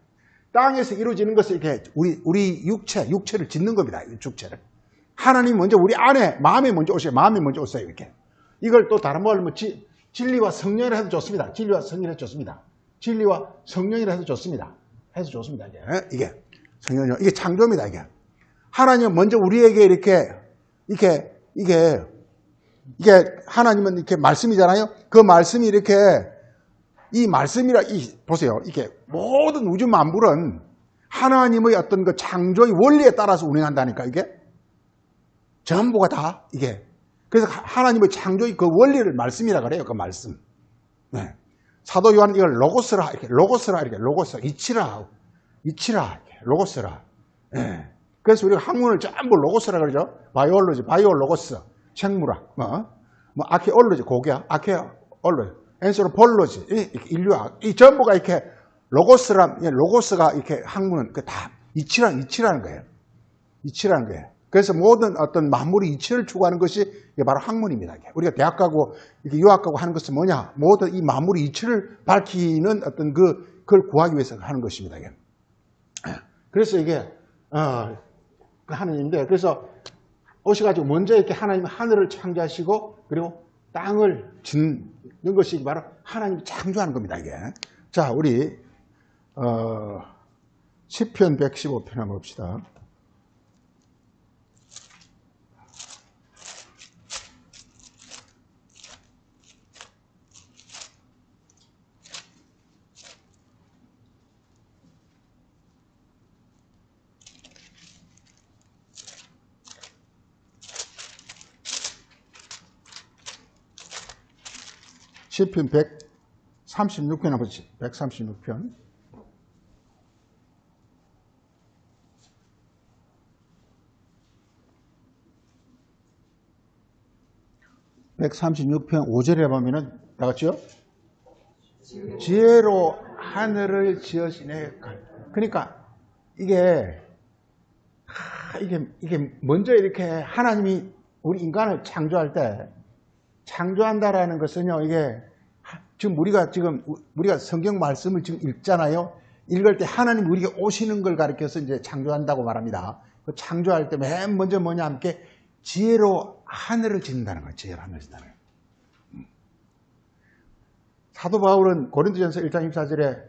땅에서 이루어지는 것을 이렇게 우리 육체를 짓는 겁니다, 이 육체를. 하나님 먼저 우리 안에 마음에 먼저 오셔요, 이렇게. 이걸 또 다른 말로 뭐 진리와 성령이라 해도 좋습니다. 진리와 성령이라 해도 좋습니다. 이게 성령이요. 이게 창조입니다, 이게. 하나님은 먼저 우리에게 이게 하나님은 이렇게 말씀이잖아요. 그 말씀이 이렇게 보세요. 이게 모든 우주 만물은 하나님의 어떤 그 창조의 원리에 따라서 운행한다니까, 이게. 전부가 다, 이게. 그래서 하나님의 창조의 그 원리를 말씀이라 그래요, 그 말씀. 네. 사도 요한은 이걸 로고스라, 이치라, 로고스라. 네. 그래서 우리가 학문을 전부 로고스라 그러죠. 바이올로지, 생물학, 아케올로지, 고고학, 아케올로지, 엔스로폴로지, 인류학, 이 전부가 이렇게 로고스가 이렇게 학문은 다 이치라는 거예요. 그래서 모든 어떤 만물이 이치를 추구하는 것이 바로 학문입니다. 우리가 대학 가고 유학 가고 하는 것은 뭐냐? 모든 이 만물의 이치를 밝히는 어떤 그걸 구하기 위해서 하는 것입니다. 그래서 이게 하나님인데, 그래서 오셔가지고 먼저 이렇게 하나님 하늘을 창조하시고 그리고 땅을 짓는 것이 바로 하나님이 창조하는 겁니다, 이게. 자, 우리 시편 115편 한번 봅시다. 시편 136편 한번 보시죠. 136편. (136편) 5절에 보면은 다 같이요. 지혜로 하늘을 지으시네. 그러니까 이게 먼저 이렇게 하나님이 우리 인간을 창조할 때 창조한다라는 것은요, 이게 지금 우리가 성경 말씀을 지금 읽잖아요. 읽을 때 하나님 우리에게 오시는 걸 가리켜서 이제 창조한다고 말합니다. 그 창조할 때 맨 먼저 뭐냐 함께 지혜로 하늘을 짓는다는 거예요. 지혜로 하늘을 짓는다는 거예요. 사도 바울은 고린도전서 1장 24절에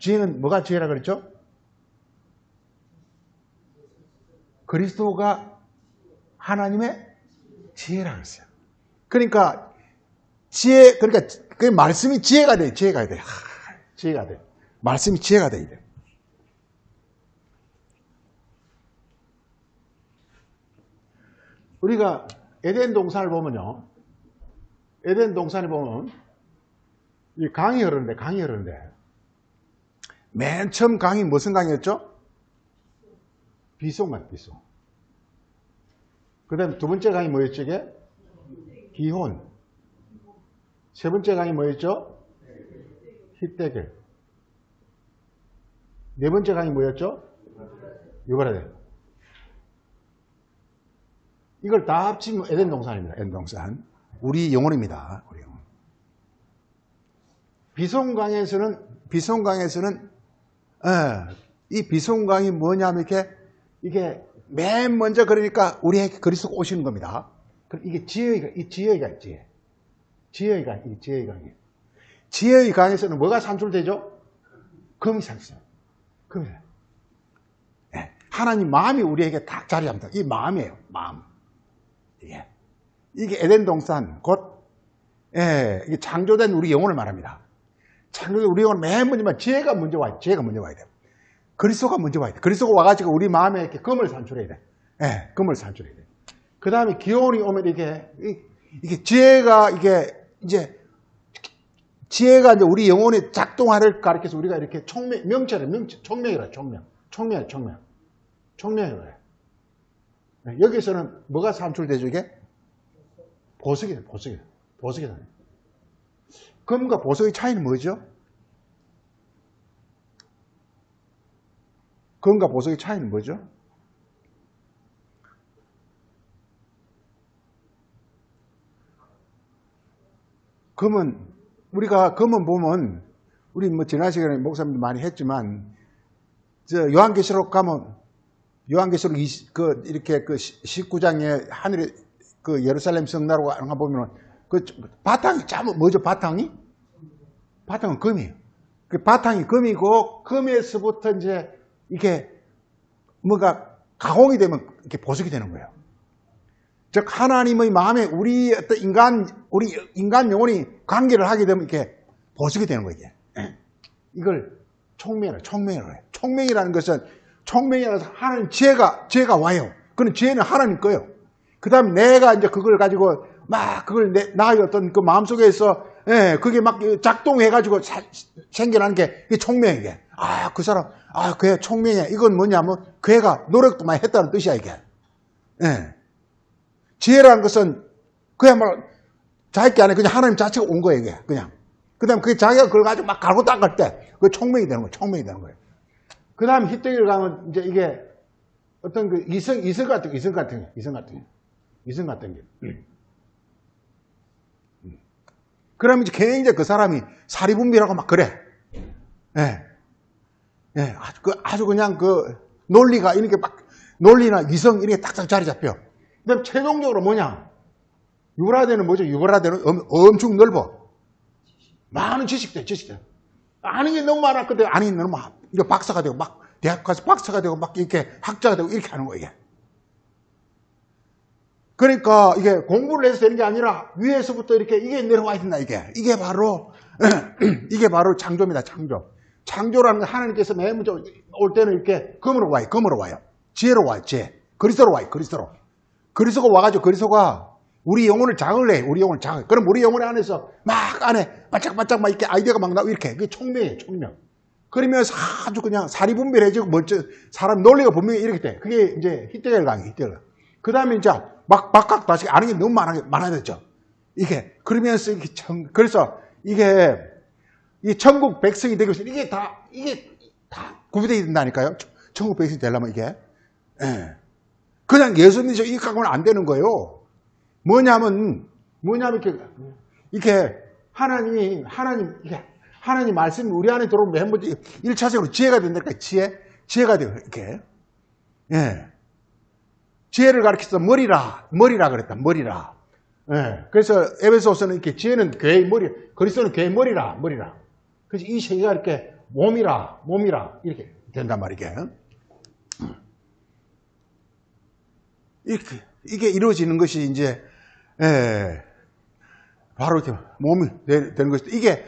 지혜는 뭐가 지혜라 그랬죠? 그리스도가 하나님의 지혜라고 했어요. 그러니까 그 말씀이 지혜가 돼. 말씀이 지혜가 돼야 돼. 우리가 에덴 동산을 보면요. 에덴 동산에 보면 이 강이 흐르는데 맨 처음 강이 무슨 강이었죠? 비송강, 비송. 그 다음에 두 번째 강이 뭐였죠, 이게? 기혼. 세 번째 강이 뭐였죠? hit데겔. 네 번째 강이 뭐였죠? 유브라데. 이걸 다 합치면 에덴 동산입니다. 에덴 동산. 우리 영혼입니다. 우리 영혼. 비송강에서는 이 비송강이 뭐냐면 이게 맨 먼저 그러니까 우리에게 그리스도가 오시는 겁니다. 이게 지혜의 강이에요. 지혜의 강에서는 뭐가 산출되죠? 금이 산출돼요. 금이. 네. 하나님 마음이 우리에게 딱 자리합니다. 이 마음이에요. 마음. 이게 에덴 동산 곧 이게 창조된 우리 영혼을 말합니다. 창조된 우리 영혼은 맨 먼저만 지혜가 먼저 와야 돼요. 그리스도가 먼저 와야 돼. 그리스도가 와가지고 우리 마음에 이렇게 금을 산출해야 돼. 금을 산출해야 돼. 그 다음에 기온이 오면 이게 지혜가 지혜가 이제 우리 영혼의 작동하를 가르쳐서 우리가 이렇게 총명이라 총명이라. 여기서는 뭐가 산출되죠, 이게? 보석이에요. 금과 보석의 차이는 뭐죠? 금과 보석의 차이는 뭐죠? 금은 보면, 우리 지난 시간에 목사님도 많이 했지만, 요한계시록 가면, 요한계시록 이렇게 19장에 하늘에 예루살렘 성나라고 하는 거 보면, 바탕이 뭐죠, 바탕이? 바탕은 금이에요. 그 바탕이 금이고, 금에서부터 이제, 이게, 뭐가 가공이 되면 이렇게 보석이 되는 거예요. 즉, 하나님의 마음에 우리 어떤 인간 영혼이 관계를 하게 되면 이렇게 보석이 되는 거예요, 이게. 이걸 총명이라고 해요. 총명이라는 것은, 총명이라서 하나님 지혜가 와요. 그런 지혜는 하나님 거예요. 그 다음에 내가 이제 그걸 가지고 막 나의 어떤 그 마음속에서, 그게 막 작동해가지고 생겨나는 게 총명이게. 그 사람, 그애 총명이야. 이건 뭐냐면, 그애가 노력도 많이 했다는 뜻이야, 이게. 지혜라는 것은 그야말로 자기 안에 그냥 하나님 자체가 온 거예요, 이게. 그냥. 그 다음에 그게 자기가 그걸 가지고 막 갈고 닦을 때, 그게 총명이 되는 거예요. 그 다음에 히데겔 가면 이제 이게 어떤 그 이성 같은 게. 그러면 이제 굉장히 그 사람이 사리분별하고 막 그래. 아주 그냥 그 논리가 이렇게 막, 논리나 이성 이렇게 딱딱 자리 잡혀. 그 다음 최종적으로 뭐냐? 유브라데는 뭐죠? 유브라데는 엄청 넓어. 많은 지식돼. 아는 게 너무 많았거든. 아는 게 너무 많아. 이거 박사가 되고, 막, 대학 가서 박사가 되고, 막 이렇게 학자가 되고, 이렇게 하는 거예요, 이게. 그러니까 이게 공부를 해서 되는 게 아니라 위에서부터 이렇게 이게 내려와야 된다, 이게. 이게 바로 창조입니다, 창조. 창조라는 건 하나님께서 맨 먼저 올 때는 이렇게 금으로 와요. 지혜로 와요, 지혜. 그리스도로 와요, 그리스도로. 그리스도가 와가지고 그리스도가 우리 영혼을 자극을 해, 그럼 우리 영혼 안에서 막 안에 바짝바짝 막 이렇게 아이디어가 막 나오고 이렇게. 그게 총명이에요, 총명. 그러면서 아주 그냥 사리분별해지고 먼저 사람 논리가 분명히 이렇게 돼. 그게 이제 히데겔 강의. 그 다음에 이제 막 각각 다시 아는 게 너무 많아졌죠. 이게 그러면서 이게 그래서 이게 이 천국 백성이 되고 있어요. 이게 다 구비되어야 된다니까요. 천국 백성이 되려면 이게. 그냥 예수님이 이렇게 하고는 안 되는 거예요. 뭐냐면 이렇게 하나님 말씀이 우리 안에 들어오면 맨 먼저 1차적으로 지혜가 된다니까. 지혜가 돼요. 이렇게. 지혜를 가르쳐서 머리라 그랬다. 머리라. 그래서 에베소서는 이렇게 지혜는 교회의 머리, 그리스도는 교회의 머리라. 그래서 이 세계가 이렇게 몸이라 이렇게 된단 말이에요. 이게 이루어지는 것이 이제 바로 이렇게 몸이 되는 것이 이게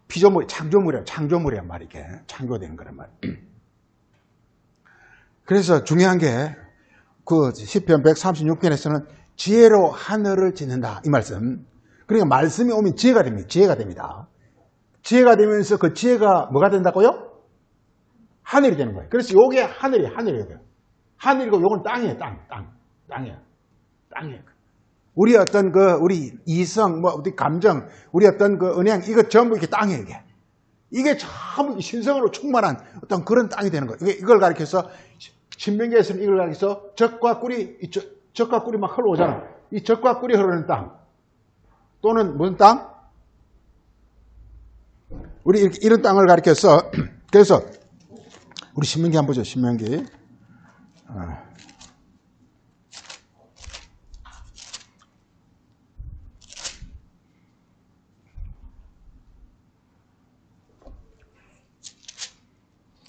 피조물 창조물이란 말이게. 창조되는 거란 말이에요. 그래서 중요한 게 그 시편 136편에서는 지혜로 하늘을 짓는다. 이 말씀. 그러니까 말씀이 오면 지혜가 됩니다. 지혜가 됩니다. 지혜가 되면서 그 지혜가 뭐가 된다고요? 하늘이 되는 거예요. 그래서 요게 하늘이에요. 하늘이고 요건 땅이에요. 땅이에요. 우리 어떤 우리 이성, 우리 감정, 우리 어떤 은행, 이거 전부 이렇게 땅이에요, 이게. 이게 전부 신성으로 충만한 어떤 그런 땅이 되는 거예요. 이걸 가리켜서, 신명기에서는 이걸 가리켜서 젖과 꿀이 막 흘러오잖아. 이 젖과 꿀이 흐르는 땅. 또는 무슨 땅? 우리 이런 땅을 가리켜서, 그래서, 우리 신명기 한번 보죠, 신명기.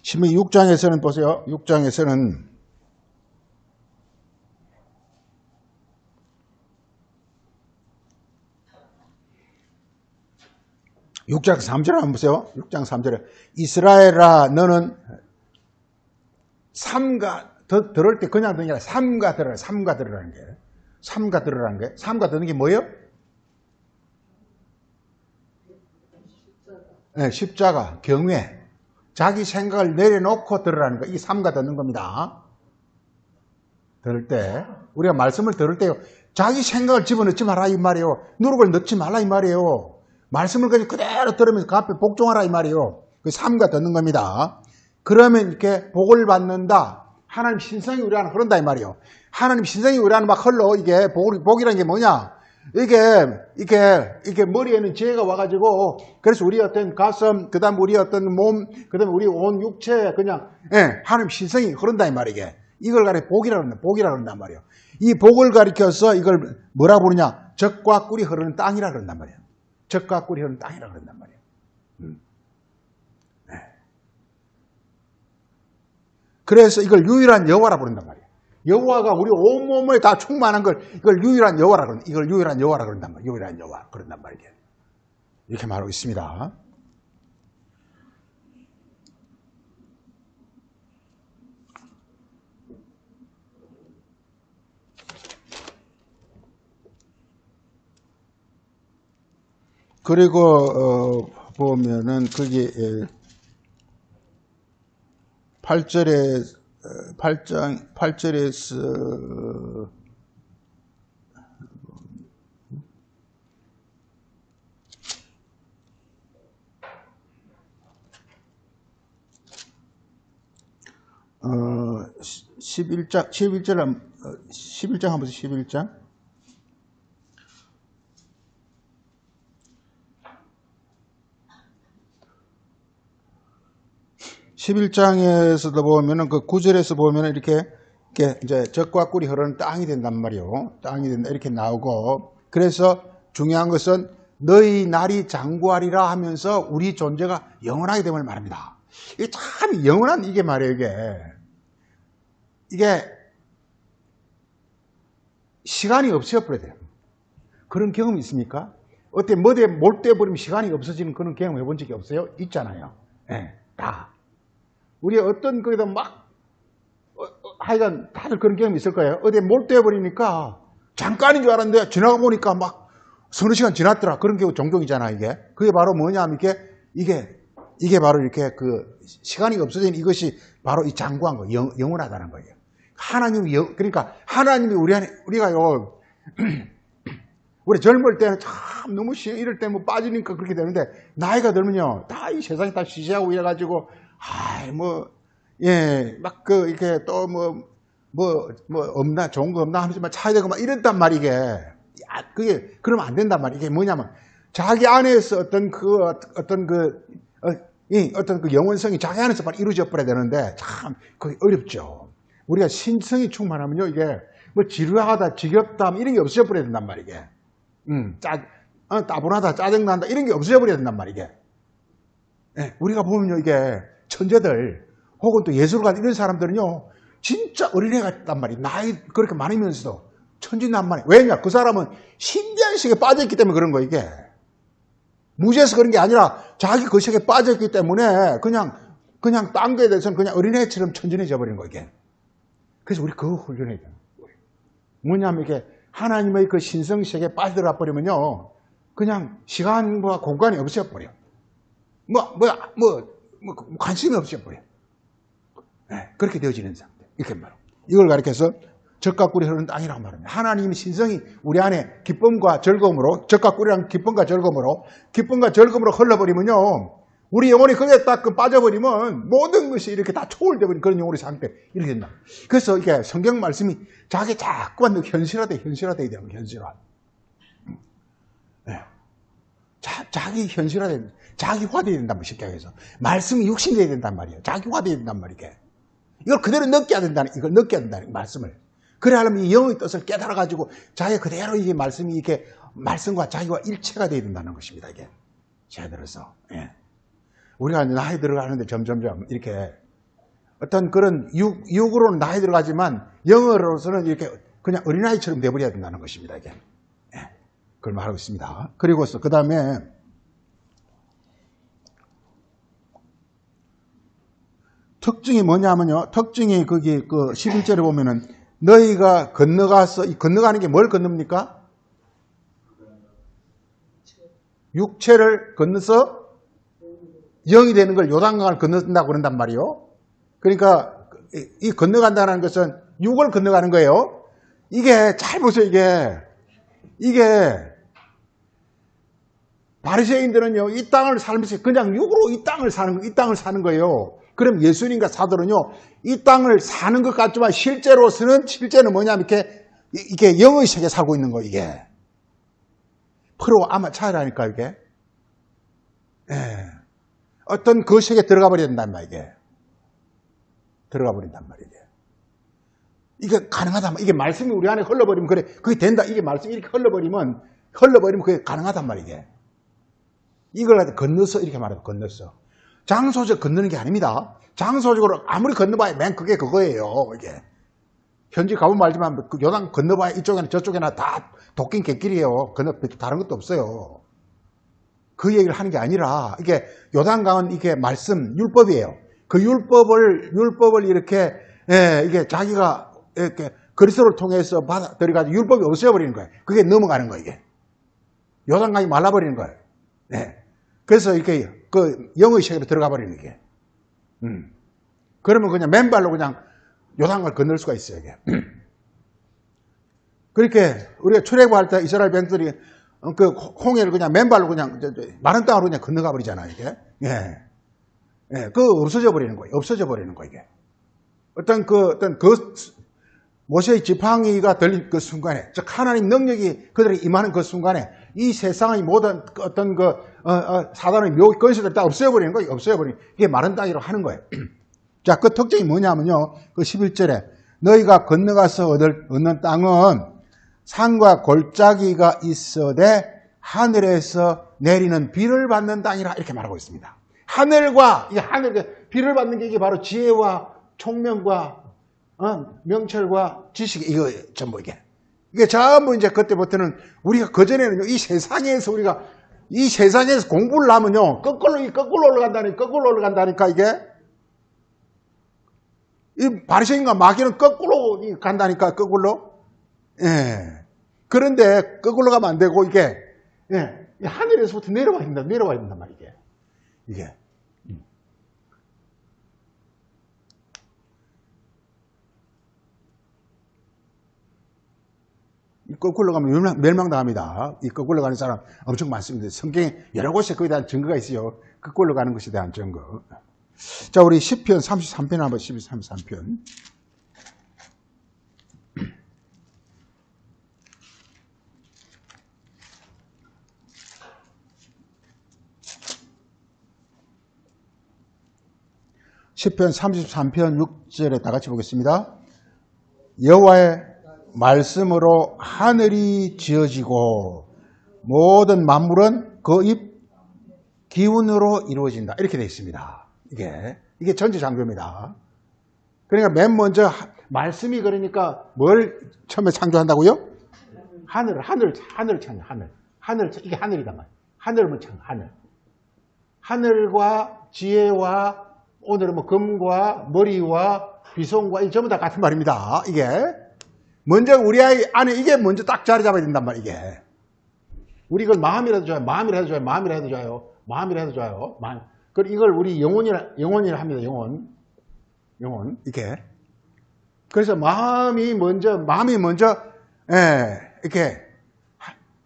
신명기 6장에서는 보세요. 6장 3절에 한번 보세요. 6장 3절에 이스라엘아 너는 들을 때 그냥 듣는 게 아니라 삼가 들으라는 게. 삼가 듣는 게 뭐예요? 네, 십자가, 경외. 자기 생각을 내려놓고 들으라는 거. 이게 삼가 듣는 겁니다. 들을 때. 우리가 말씀을 들을 때 자기 생각을 집어넣지 마라 이 말이에요. 누룩을 넣지 말라 이 말이에요. 말씀을 그대로 들으면서 그 앞에 복종하라 이 말이에요. 그 삼가 듣는 겁니다. 그러면 이렇게 복을 받는다. 하나님 신성이 우리 안에 흐른다 이 말이에요. 하나님 신성이 우리 안에 막 흘러. 이게 복이라는 게 뭐냐? 이게 머리에는 지혜가 와가지고, 그래서 우리 어떤 가슴, 그 다음 우리 어떤 몸, 그 다음에 우리 온 육체에 그냥, 하나님 신성이 흐른다 이 말이에요. 이걸 복이라고 그런단 말이에요. 이 복을 가리켜서 이걸 뭐라 부르냐? 젖과 꿀이 흐르는 땅이라 그런단 말이에요. 젖과 꿀이 흐르는 땅이라 그런단 말이에요. 그래서 이걸 유일한 여호와라 부른단 말이에요. 여호와가 우리 온몸에 다 충만한 걸 이걸 유일한 여호와라 그런단 말이에요. 유일한 여호와 그런단 말이에요. 이렇게 말하고 있습니다. 그리고 보면은 그게 8절에서 11장 한번 보세요. 11장. 11장에서도 보면은 그 9절에서 보면은 이렇게 이제 젖과 꿀이 흐르는 땅이 된단 말이에요. 땅이 된다. 이렇게 나오고. 그래서 중요한 것은 너희 날이 장구하리라 하면서 우리 존재가 영원하게 됨을 말합니다. 이게 참 영원한 이게 말이에요, 이게 시간이 없어버려야 돼요. 그런 경험이 있습니까? 어때 몰두해버리면 시간이 없어지는 그런 경험 해본 적이 없어요? 있잖아요. 다. 우리 어떤 거에다 하여간 다들 그런 경험이 있을 거예요. 어디에 몰두해버리니까 잠깐인 줄 알았는데 지나가 보니까 막 서너 시간 지났더라. 그런 경우 종종 있잖아, 이게. 그게 바로 뭐냐 하면 이게 바로 이렇게 그 시간이 없어진 이것이 바로 이 장구한 거, 영원하다는 거예요. 그러니까 하나님이 우리가요, 우리 젊을 때는 참 너무 이럴 때 뭐 빠지니까 그렇게 되는데 나이가 들면요, 다 이 세상이 다 시시하고 이래가지고 이렇게 또 없나, 좋은 거 없나 하면서 막 차야 되고 막 이랬단 말이에. 그게, 그러면 안 된단 말이에요. 이게 뭐냐면, 자기 안에서 어떤 그 영원성이 자기 안에서 막 이루어져 버려야 되는데, 참, 그게 어렵죠. 우리가 신성이 충만하면요, 이게 뭐 지루하다, 지겹다, 이런 게 없어져 버려야 된단 말이에. 따분하다, 짜증난다, 이런 게 없어져 버려야 된단 말이에. 우리가 보면요, 이게 천재들 혹은 또 예술가 이런 사람들은요 진짜 어린애 같단 말이에요. 나이 그렇게 많으면서도 천진난 말이에요. 왜냐? 그 사람은 신비한 식에 빠져있기 때문에 그런 거예요. 이게 무지해서 그런 게 아니라 자기 그 식에 빠져있기 때문에 그냥 딴 거에 대해서는 그냥 어린애처럼 천진해져 버리는 거예요. 이게. 그래서 우리 그거 훈련해야 돼요. 뭐냐면 이게 하나님의 그 신성세계에 빠져들어가 버리면요. 그냥 시간과 공간이 없어버려. 관심이 없어버려. 네, 그렇게 되어지는 상태. 이렇게 말합니다. 이걸 가리켜서 젖과 꿀이 흐르는 땅이라고 말합니다. 하나님의 신성이 우리 안에 기쁨과 즐거움으로, 젖과 꿀이란 기쁨과 즐거움으로 흘러버리면요. 우리 영혼이 거기에 딱 빠져버리면 모든 것이 이렇게 다 초월되어버린 그런 영혼의 상태. 이렇게 된다. 그래서 이게 성경 말씀이 자꾸만 현실화돼야 되는 거예요. 현실화. 네. 자기 현실화돼야 자기화돼야 된단 말이에요. 쉽게 해서. 말씀이 육신돼야 된단 말이에요. 자기화돼야 된단 말이에요. 이걸 그대로 이걸 느껴야 된다는 말씀을. 그래 하려면 이 영의 뜻을 깨달아가지고 자기 그대로 이게 말씀이 이렇게 말씀과 자기와 일체가 돼야 된다는 것입니다. 이게. 제가 들어서. 예. 우리가 나이 들어가는데 점점점 이렇게 어떤 그런 육으로는 나이 들어가지만 영어로서는 이렇게 그냥 어린아이처럼 돼버려야 된다는 것입니다. 이게. 예. 그걸 말하고 있습니다. 그리고서 그 다음에 특징이 뭐냐면요. 특징이 거기 그 11절에 보면은 너희가 건너가서, 건너가는 게 뭘 건넙니까? 육체를 건너서 영이 되는 걸 요단강을 건너간다고 그런단 말이에요. 그러니까 이 건너간다는 것은 육을 건너가는 거예요. 이게 잘 보세요. 이게 바리새인들은요, 이 땅을 살면서 그냥 육으로 이 땅을 사는 거예요. 그럼 예수님과 사도는요, 이 땅을 사는 것 같지만 실제는 뭐냐면 이게 영의 세계에 살고 있는 거, 이게. 프로 아마 차이라니까, 이게. 예. 어떤 그 세계에 들어가 버려야 된단 말이에요, 이게. 들어가 버린단 말이에요. 이게 가능하단 말이에요. 이게 말씀이 우리 안에 흘러버리면 그래, 그게 된다. 이게 말씀이 이렇게 흘러버리면 그게 가능하단 말이에요. 이걸 건너서 이렇게 말해요, 건너서. 장소적 건너는 게 아닙니다. 장소적으로 아무리 건너봐야 맨 그게 그거예요, 이게. 현지 가보면 알지만 그 요단 건너봐야 이쪽이나 저쪽이나 다 도끼 갯길이에요. 다른 것도 없어요. 그 얘기를 하는 게 아니라 이게 요단강은 이게 말씀, 율법이에요. 그 율법을 이렇게, 이게 자기가 이렇게 그리스도를 통해서 받아들여가지고 율법이 없어져버리는 거예요. 그게 넘어가는 거예요, 이게. 요단강이 말라버리는 거예요. 네. 그래서 이렇게 그 영의 세계로 들어가 버리는 게. 그러면 그냥 맨발로 그냥 요단강을 건널 수가 있어요, 이게. 그렇게 우리가 출애굽할 때 이스라엘 백성들이 그 홍해를 그냥 맨발로 그냥 마른 땅으로 그냥 건너가 버리잖아요, 이게. 예. 예. 그거 없어져 버리는 거예요. 이게. 어떤 모세의 지팡이가 들린 그 순간에, 즉 하나님 능력이 그들에게 임하는 그 순간에 이 세상의 모든 어떤 사단의 묘 건설들 다 없애버리는 거예요. 이게 마른 땅이라고 하는 거예요. 자, 그 특징이 뭐냐면요. 그 11절에 너희가 건너가서 얻는 땅은 산과 골짜기가 있어되 하늘에서 내리는 비를 받는 땅이라 이렇게 말하고 있습니다. 비를 받는 게 이게 바로 지혜와 총명과 명철과 지식, 이거 전부 이게 전부 이제 그때부터는 우리가 그전에는 이 세상에서 공부를 하면요, 거꾸로 올라간다니까, 이게. 이 바리새인과 마귀는 거꾸로 간다니까, 거꾸로. 예. 그런데 거꾸로 가면 안 되고, 이게, 예. 하늘에서부터 내려와야 된단 말이에요, 이게. 거꾸로 가면 멸망당합니다. 이 거꾸로 가는 사람 엄청 많습니다. 성경에 여러 곳에 그에 대한 증거가 있어요. 거꾸로 가는 것에 대한 증거. 자, 우리 시편 33편 한번 33편. 시편 33편 6절에 다 같이 보겠습니다. 여호와의 말씀으로 하늘이 지어지고 모든 만물은 그 입 기운으로 이루어진다. 이렇게 되어 있습니다. 이게 전체창조입니다. 그러니까 맨 먼저 말씀이 그러니까 뭘 처음에 창조한다고요? 하늘을 창조, 하늘. 이게 하늘이단 말이에요. 하늘은 창조, 하늘. 하늘과 지혜와 오늘은 금과 머리와 비송과 이 전부 다 같은 말입니다. 이게 먼저 우리 아이 안에 이게 먼저 딱 자리 잡아야 된단 말이야, 이게. 우리 이걸 마음이라도 좋아요. 마음이라 해도 좋아요. 마음이라 해도 좋아요. 마음이라 해도 좋아요. 그리고 이걸 우리 영혼이라 합니다. 영혼. 이렇게. 그래서 마음이 먼저, 이렇게,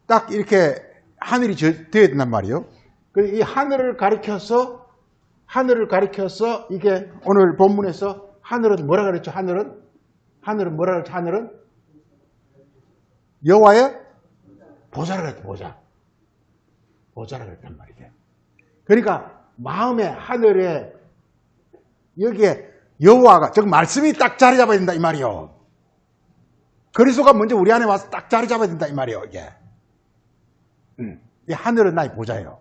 딱 이렇게 하늘이 되어야 된단 말이에요. 그래서 이 하늘을 가리켜서, 이게 오늘 본문에서 하늘은 뭐라 그랬죠? 하늘은 뭐라 그랬죠? 하늘은 여호와의 보좌라 그랬죠, 보좌라 그랬단 말이에요. 그러니까 마음의 하늘에 여기에 여호와가 즉 말씀이 딱 자리 잡아야 된다 이 말이요. 그리스도가 먼저 우리 안에 와서 딱 자리 잡아야 된다 이 말이요. 이게 이 하늘은 나의 보좌예요.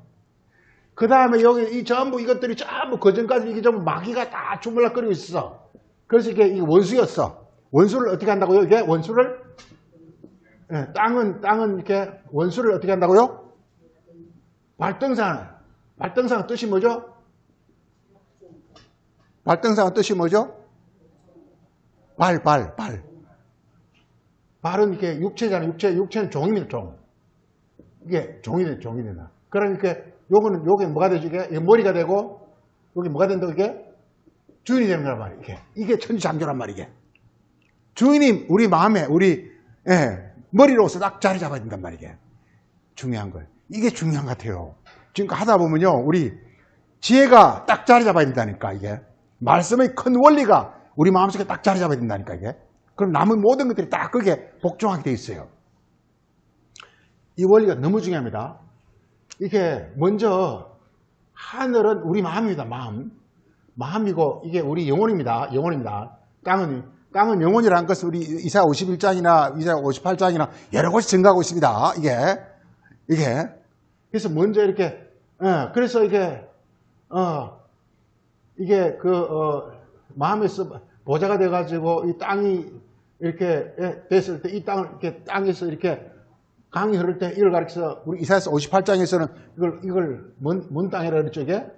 그 다음에 여기 이 전부 이것들이 전부 그전까지 이게 전부 마귀가 다 주물럭거리고 있어. 그래서 이게 원수였어. 원수를 어떻게 한다고요? 이게 원수를 땅은 이렇게 원수를 어떻게 한다고요? 발등상은 뜻이 뭐죠? 발등상은 뜻이 뭐죠? 발. 발은 이렇게 육체잖아요. 육체는 종입니다, 종. 이게 종이 된다. 그러니까 요게 뭐가 되죠? 이게 머리가 되고, 여기 뭐가 된다고 이게? 주인이 되는 거란 말이에요. 이게 천지창조란 말이에요. 주인이 우리 마음에, 머리로서 딱 자리 잡아야 된단 말이에요. 중요한 걸. 이게 중요한 것 같아요. 지금 하다 보면요, 우리 지혜가 딱 자리 잡아야 된다니까, 이게. 말씀의 큰 원리가 우리 마음속에 딱 자리 잡아야 된다니까, 이게. 그럼 남은 모든 것들이 딱 그게 복종하게 돼 있어요. 이 원리가 너무 중요합니다. 이게 먼저 하늘은 우리 마음입니다, 마음이고, 이게 우리 영혼입니다. 땅은 영혼이라는 것은 우리 이사야 51장이나 이사야 58장이나 여러 곳이 증가하고 있습니다. 이게. 그래서 먼저 이렇게, 그래서 이게 마음에서 보좌가 돼가지고 이 땅이 이렇게 됐을 때 이 땅을 이렇게 땅에서 이렇게 강이 흐를 때 이걸 가리켜서 우리 이사야 58장에서는 이걸 뭔 땅이라 그랬죠, 이게?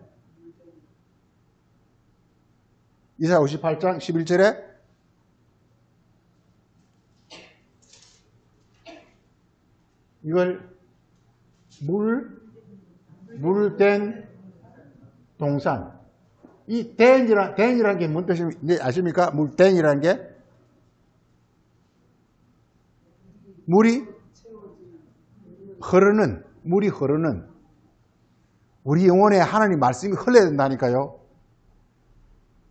이사야 58장 11절에 이걸 물된 동산. 이 댄이라는 게 뭔 뜻인지 아십니까? 물댄이라는 게 물이 흐르는 우리 영혼에 하나님 말씀이 흘러야 된다니까요.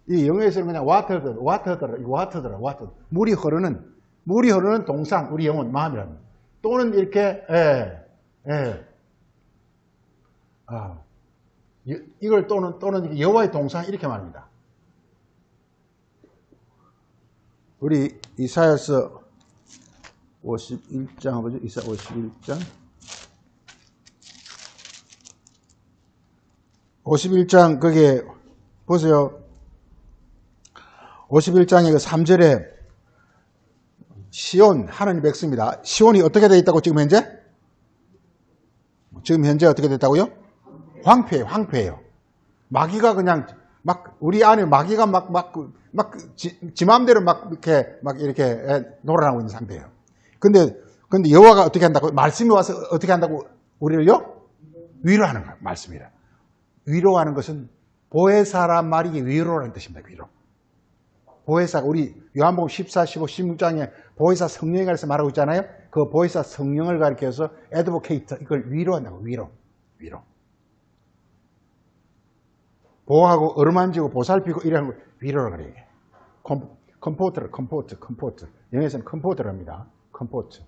이 영어에서는 그냥 와터더라. 물이 흐르는 동산, 우리 영혼, 마음이랍니다. 또는 이렇게, 이걸 또는 여호와의 동산, 이렇게 말합니다. 우리 이사야서 51장, 보죠? 이사야 51장. 51장, 거기에, 보세요. 51장의 그 3절에 시온, 하나님 백성입니다. 시온이 어떻게 되어 있다고 지금 현재? 어떻게 됐다고요? 황폐해요. 마귀가 그냥 우리 안에 마귀가 지 마음대로 이렇게 놀아나고 있는 상태예요. 근데 여호와가 어떻게 한다고? 말씀이 와서 어떻게 한다고? 우리를요? 위로하는 거예요. 말씀이라. 위로하는 것은 보혜사란 말이 위로라는 뜻입니다. 위로. 보혜사가 우리 요한복음 14, 15, 16장에 보혜사 성령에 관해서 말하고 있잖아요. 그 보혜사 성령을 가리켜서 애드보케이터, 이걸 위로한다고. 위로. 보호하고 어루만지고 보살피고 이러는 걸 위로라고 그래요. 컴포트. 영어에서는 컴포트랍니다. 컴포트.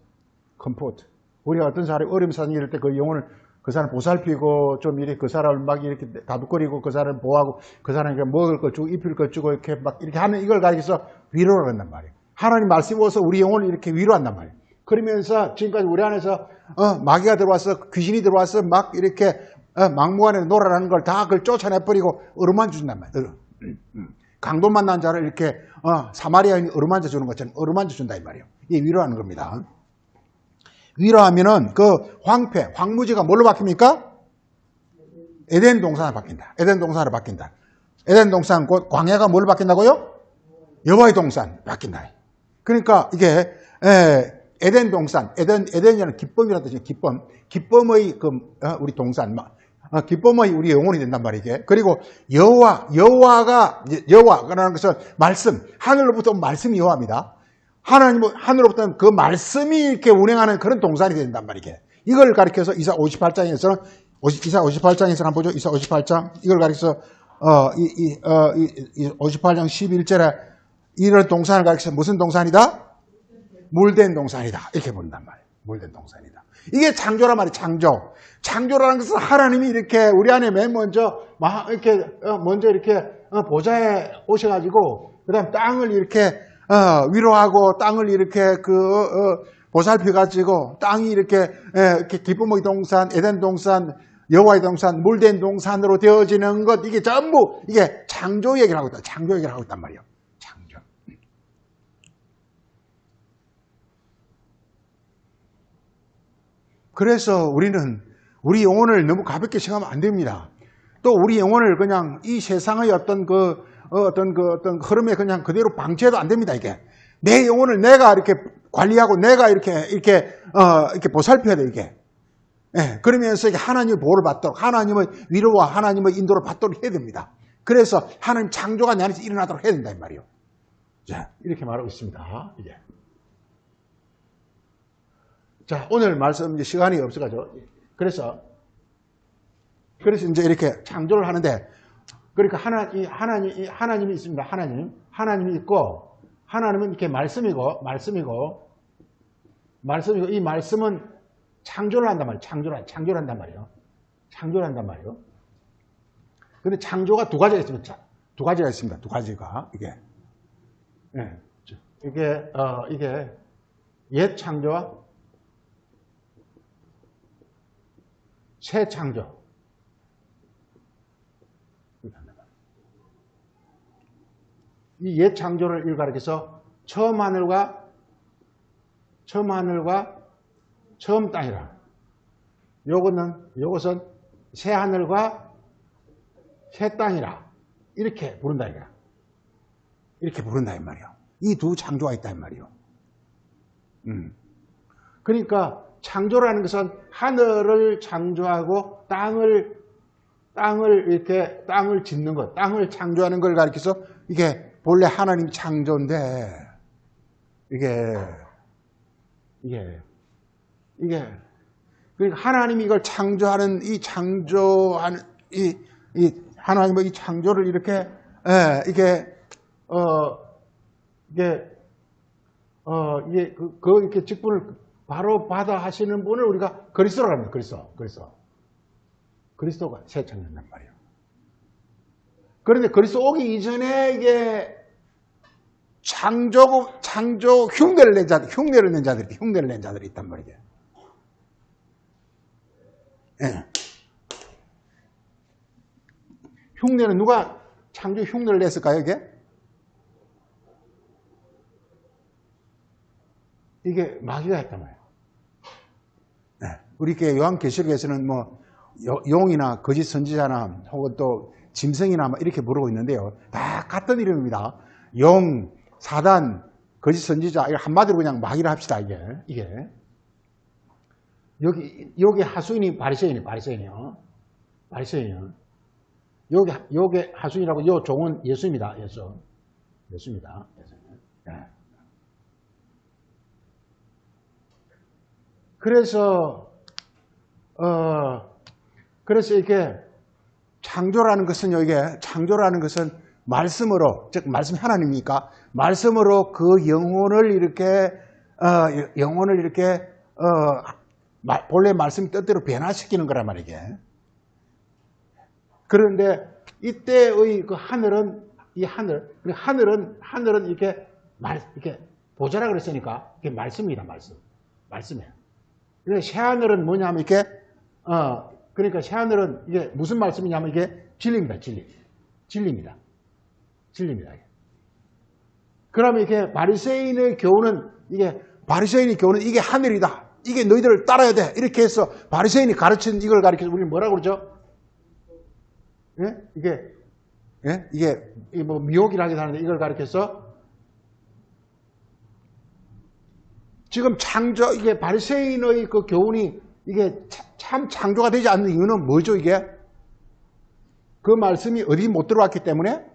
우리가 어떤 사람이 어려움 사정이 이럴 때 그 영혼을 그 사람 보살피고 좀 이렇게 그 사람을 막 이렇게 다독거리고 그 사람을 보호하고 그 사람에게 먹을 것 주고 입힐 것 주고 이렇게 하면 이걸 가리켜서 위로를 한단 말이에요. 하나님 말씀이 와서 우리 영혼을 이렇게 위로한단 말이에요. 그러면서 지금까지 우리 안에서 마귀가 들어와서 귀신이 들어와서 막 이렇게 막무가내로 놀아라는 걸 다 그걸 쫓아내버리고 어루만져 준단 말이에요. 강도 만난 자를 이렇게 사마리아인이 어루만져 주는 것처럼 어루만져 준다 이 말이에요. 이게 위로하는 겁니다. 위로하면은 그 황무지가 뭘로 바뀝니까? 에덴 동산으로 바뀐다. 에덴 동산 곧 광야가 뭘로 바뀐다고요? 여호와의 동산 바뀐다. 그러니까 이게 에덴 동산, 에덴이라는 기쁨이라는 뜻이에요. 기쁨의 우리 동산, 기쁨의 우리 영혼이 된단 말이게. 그리고 여호와라는 것은 말씀, 하늘로부터 온 말씀이 여호와입니다. 하늘로부터 그 말씀이 이렇게 운행하는 그런 동산이 된단 말이게. 이걸 가리켜서 이사 58장에서는 한번 보죠. 이사 58장 이걸 가리켜서 58장 11절에 이런 동산을 가리켜서 무슨 동산이다? 물된 동산이다. 이렇게 본단 말이에요. 물된 동산이다. 이게 창조란 말이에요. 창조라는 것은 하나님이 이렇게 우리 안에 맨 먼저 이렇게 보좌에 오셔가지고 그다음 땅을 이렇게 위로하고 땅을 이렇게 보살펴가지고 땅이 이렇게 기쁨의 동산, 에덴 동산, 여호와의 동산, 물된 동산으로 되어지는 것, 이게 전부 이게 창조 얘기를 하고 있다. 창조 얘기를 하고 있단 말이에요. 창조. 그래서 우리는 우리 영혼을 너무 가볍게 생각하면 안 됩니다. 또 우리 영혼을 그냥 이 세상의 어떤 흐름에 그냥 그대로 방치해도 안 됩니다. 이게 내 영혼을 내가 이렇게 관리하고 내가 이렇게 보살펴야 돼 이게. 예, 그러면서 하나님의 보호를 받도록, 하나님의 위로와 하나님의 인도를 받도록 해야 됩니다. 그래서 하나님 창조가 내 안에서 일어나도록 해야 된다 이 말이에요. 자, 이렇게 말하고 있습니다. 이게. 자, 오늘 말씀 이제 시간이 없어가지고 그래서 이제 이렇게 창조를 하는데, 그러니까 하나님이 있습니다. 하나님이 있고, 하나님은 이렇게 말씀이고 이 말씀은 창조를 한단 말이에요. 창조를 한단 말이에요. 창조를 한단 말이에요. 근데 창조가 두 가지가 있습니다. 두 가지가 있습니다. 두 가지가 이게 옛 창조와 새 창조. 이 옛 창조를 일가리켜서 처음 하늘과 처음 땅이라. 요것은 새 하늘과 새 땅이라. 이렇게 부른다 이거야. 이렇게 부른다 이 말이요. 이 두 창조가 있다 이 말이요. 그러니까 창조라는 것은 하늘을 창조하고 땅을 짓는 것, 땅을 창조하는 걸 가리켜서 이게 본래 하나님 창조인데 이게 그러니까 하나님이 이걸 창조하는 이 하나님의 이 창조를 이렇게 이렇게 직분을 바로 받아 하시는 분을 우리가 그리스도라고 합니다. 그리스도가 새 창조란 말이에요. 그런데 그리스도 오기 이전에 이게 창조 흉내를 낸 자들이 있단 말이죠. 예. 흉내는 누가 창조 흉내를 냈을까요, 이게 마귀가 했단 말이에요. 네. 우리 교회 요한계시록에서는 뭐 용이나 거짓 선지자나 혹은 또 짐승이나 이렇게 부르고 있는데요. 다 같은 이름입니다. 용, 사단, 거짓 선지자, 이거 한마디로 그냥 마귀라 합시다. 이게 여기 하수인이 바리새인이요. 여기 하수인이라고 요 종은 예수입니다. 예수입니다. 네. 그래서 이렇게 창조라는 것은 말씀으로, 즉 말씀이 하나님이니까 말씀으로 그 영혼을 이렇게 본래 말씀 뜻대로 변화시키는 거란 말이게. 그런데 이때의 그 하늘은 이렇게 보좌라 그랬으니까 이게 말씀이다, 말씀이에요. 그래서 새하늘은 뭐냐면 그러니까 새하늘은 이게 무슨 말씀이냐면 이게 진리입니다. 진리입니다. 그러면 이게 바리새인의 교훈은 이게 하늘이다. 이게 너희들을 따라야 돼. 이렇게 해서 바리새인이 가르친 이걸 가르쳐서 우리는 뭐라고 그러죠? 예? 이게 뭐 미혹이라기도 하는데 이걸 가르쳐서 지금 이게 바리새인의 그 교훈이 이게 참 창조가 되지 않는 이유는 뭐죠, 이게? 그 말씀이 어디 못 들어왔기 때문에?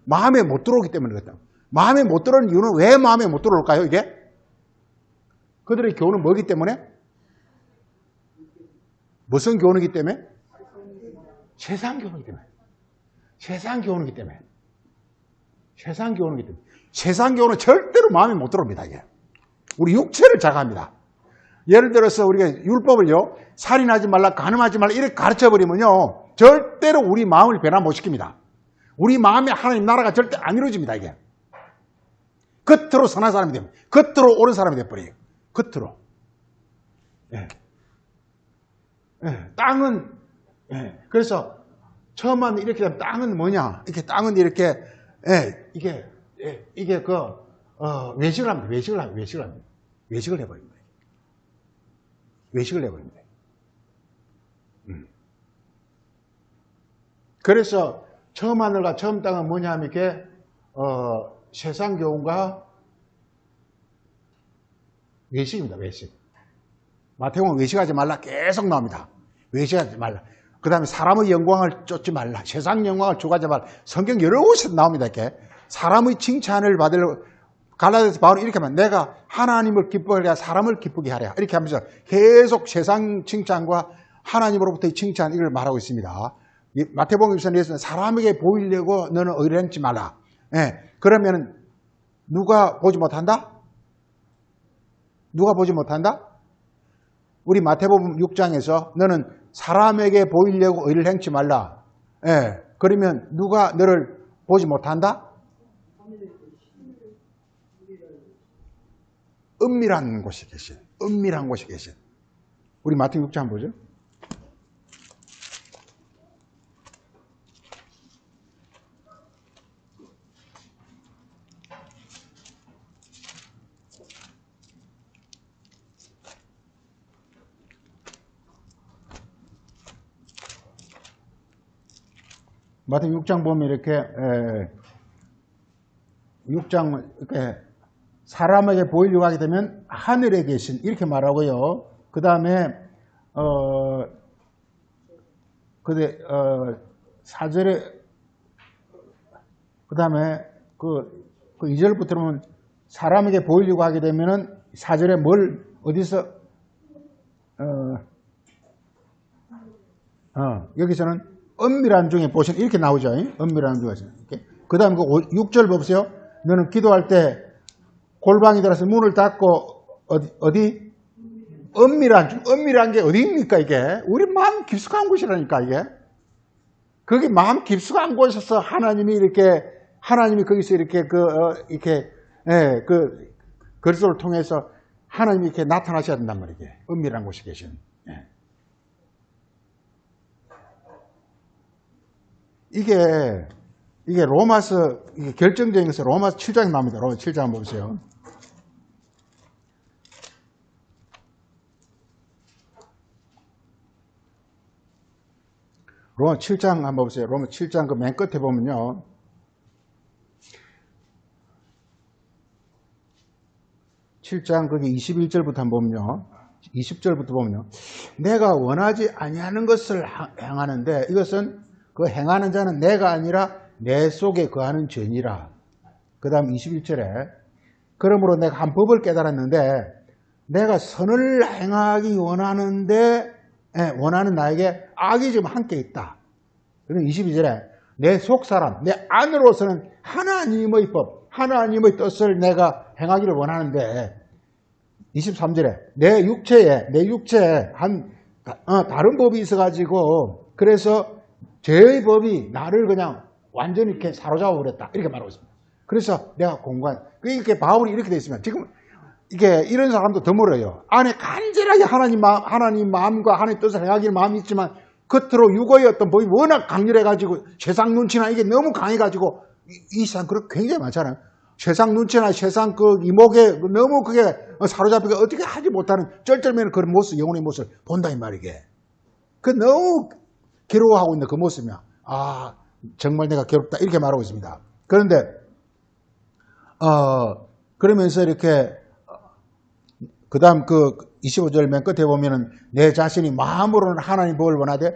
마음에 못 들어오기 때문에 그렇다. 마음에 못 들어오는 이유는 왜 마음에 못 들어올까요, 이게? 그들의 교훈은 뭐기 때문에? 무슨 교훈이기 때문에? 세상 교훈이기 때문에. 세상 교훈이기 때문에. 세상 교훈이기 때문에. 세상 교훈은 절대로 마음에 못 들어옵니다, 이게. 우리 육체를 자극합니다. 예를 들어서 우리가 율법을요, 살인하지 말라, 간음하지 말라, 이렇게 가르쳐버리면요, 절대로 우리 마음을 변화 못 시킵니다. 우리 마음에 하나님 나라가 절대 안 이루어집니다, 이게. 겉으로 선한 사람이 됩니다. 겉으로 옳은 사람이 돼버려요. 겉으로. 예. 예. 땅은, 예. 그래서 처음만 이렇게 되면 땅은 뭐냐? 이렇게 땅은 이렇게, 예. 이게 외식을 합니다. 외식을 해버립니다. 외식을 해버립니다. 그래서 처음 하늘과 처음 땅은 뭐냐 하면 이렇게, 세상 교훈과 외식입니다, 외식. 마태복음 외식하지 말라 계속 나옵니다. 외식하지 말라. 그 다음에 사람의 영광을 쫓지 말라. 세상 영광을 추구하지 말라. 성경 여러 곳에서 나옵니다, 이렇게. 사람의 칭찬을 받으려고, 갈라디아서 바울이 이렇게 하면 내가 하나님을 기쁘게 하랴, 사람을 기쁘게 하랴. 이렇게 하면서 계속 세상 칭찬과 하나님으로부터의 칭찬, 이걸 말하고 있습니다. 마태복음 1서는 사람에게 보이려고 너는 의를 행치 말라. 예. 그러면 누가 보지 못한다? 누가 보지 못한다? 우리 마태복음 6장에서 너는 사람에게 보이려고 의를 행치 말라. 예. 그러면 누가 너를 보지 못한다? 은밀한 곳에 계신. 은밀한 곳에 계신. 우리 마태복음 6장 한번 보죠. 마태복음 6장 보면 이렇게 6장 이렇게 사람에게 보이려고 하게 되면 하늘에 계신 이렇게 말하고요. 그 다음에 4절에 그 다음에 그 2절부터 보면 사람에게 보이려고 하게 되면은 4절에 뭘 어디서 여기서는 은밀한 중에 보시면 이렇게 나오죠. 은밀한 중에. 그 다음에 6절 보세요. 너는 기도할 때 골방에 들어서 문을 닫고 어디? 은밀한 게 어디입니까, 이게? 우리 마음 깊숙한 곳이라니까, 이게. 그게 마음 깊숙한 곳에서 하나님이 거기서 이렇게 그리스도를 통해서 하나님이 이렇게 나타나셔야 된단 말이에요. 은밀한 곳에 계신. 예. 이게 로마서, 이게 결정적인 것은 로마서 7장에 나옵니다. 로마서 7장 한번 보세요. 로마 7장 한번 보세요. 로마 7장 그 맨 끝에 보면요. 7장 거기 21절부터 한번 보면요. 20절부터 보면요. 내가 원하지 아니하는 것을 행하는데 이것은 그 행하는 자는 내가 아니라 내 속에 거하는 죄니라. 그 다음 21절에 그러므로 내가 한 법을 깨달았는데 내가 선을 행하기 원하는 나에게 악이 지금 함께 있다. 그리고 22절에 내 속사람, 내 안으로서는 하나님의 법, 하나님의 뜻을 내가 행하기를 원하는데 23절에 내 육체에 다른 법이 있어가지고 그래서 죄의 법이 나를 그냥 완전히 이렇게 사로잡아 버렸다. 이렇게 말하고 있습니다. 그래서 내가 이렇게 바울이 이렇게 되어 있으면 지금 이게 이런 사람도 드물어요. 안에 간절하게 하나님 마음과 하나님 뜻을 행하기를 마음이 있지만 겉으로 육의 어떤 법이 워낙 강렬해가지고 세상 눈치나 이게 너무 강해가지고 이 세상 그렇게 굉장히 많잖아요. 세상 눈치나 세상 그 이목에 너무 그게 사로잡히고 어떻게 하지 못하는 쩔쩔매는 그런 모습, 영혼의 모습을 본다 이 말이게. 그 너무 괴로워하고 있는 그 모습이야. 아, 정말 내가 괴롭다 이렇게 말하고 있습니다. 그런데 그러면서 이렇게 그 다음 그 25절 맨 끝에 보면은 내 자신이 마음으로는 하나님 복을 원하되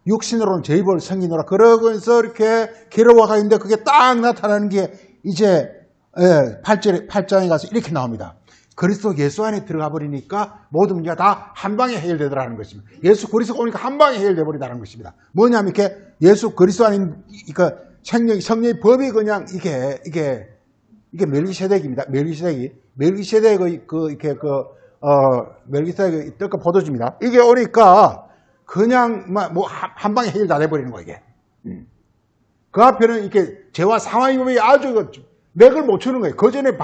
육신으로는 저희 복을 섬기노라. 그러면서 이렇게 괴로워가 있는데 그게 딱 나타나는 게 이제 8장에 가서 이렇게 나옵니다. 그리스도 예수 안에 들어가 버리니까 모든 문제가 다 한 방에 해결되더라는 것입니다. 예수 그리스도 오니까 한 방에 해결돼 버리다는 것입니다. 뭐냐면 이렇게 예수 그리스도 안에 성령의 법이 그냥 이게 멜기세덱입니다. 멜기세덱의 멜기세덱의 떡과 포도주입니다. 이게 오니까 그냥 뭐 한 방에 해결 다 돼버리는 거예요, 이게. 그 앞에는 이렇게 죄와 상황이 보면 아주 맥을 못 추는 거예요. 그 전에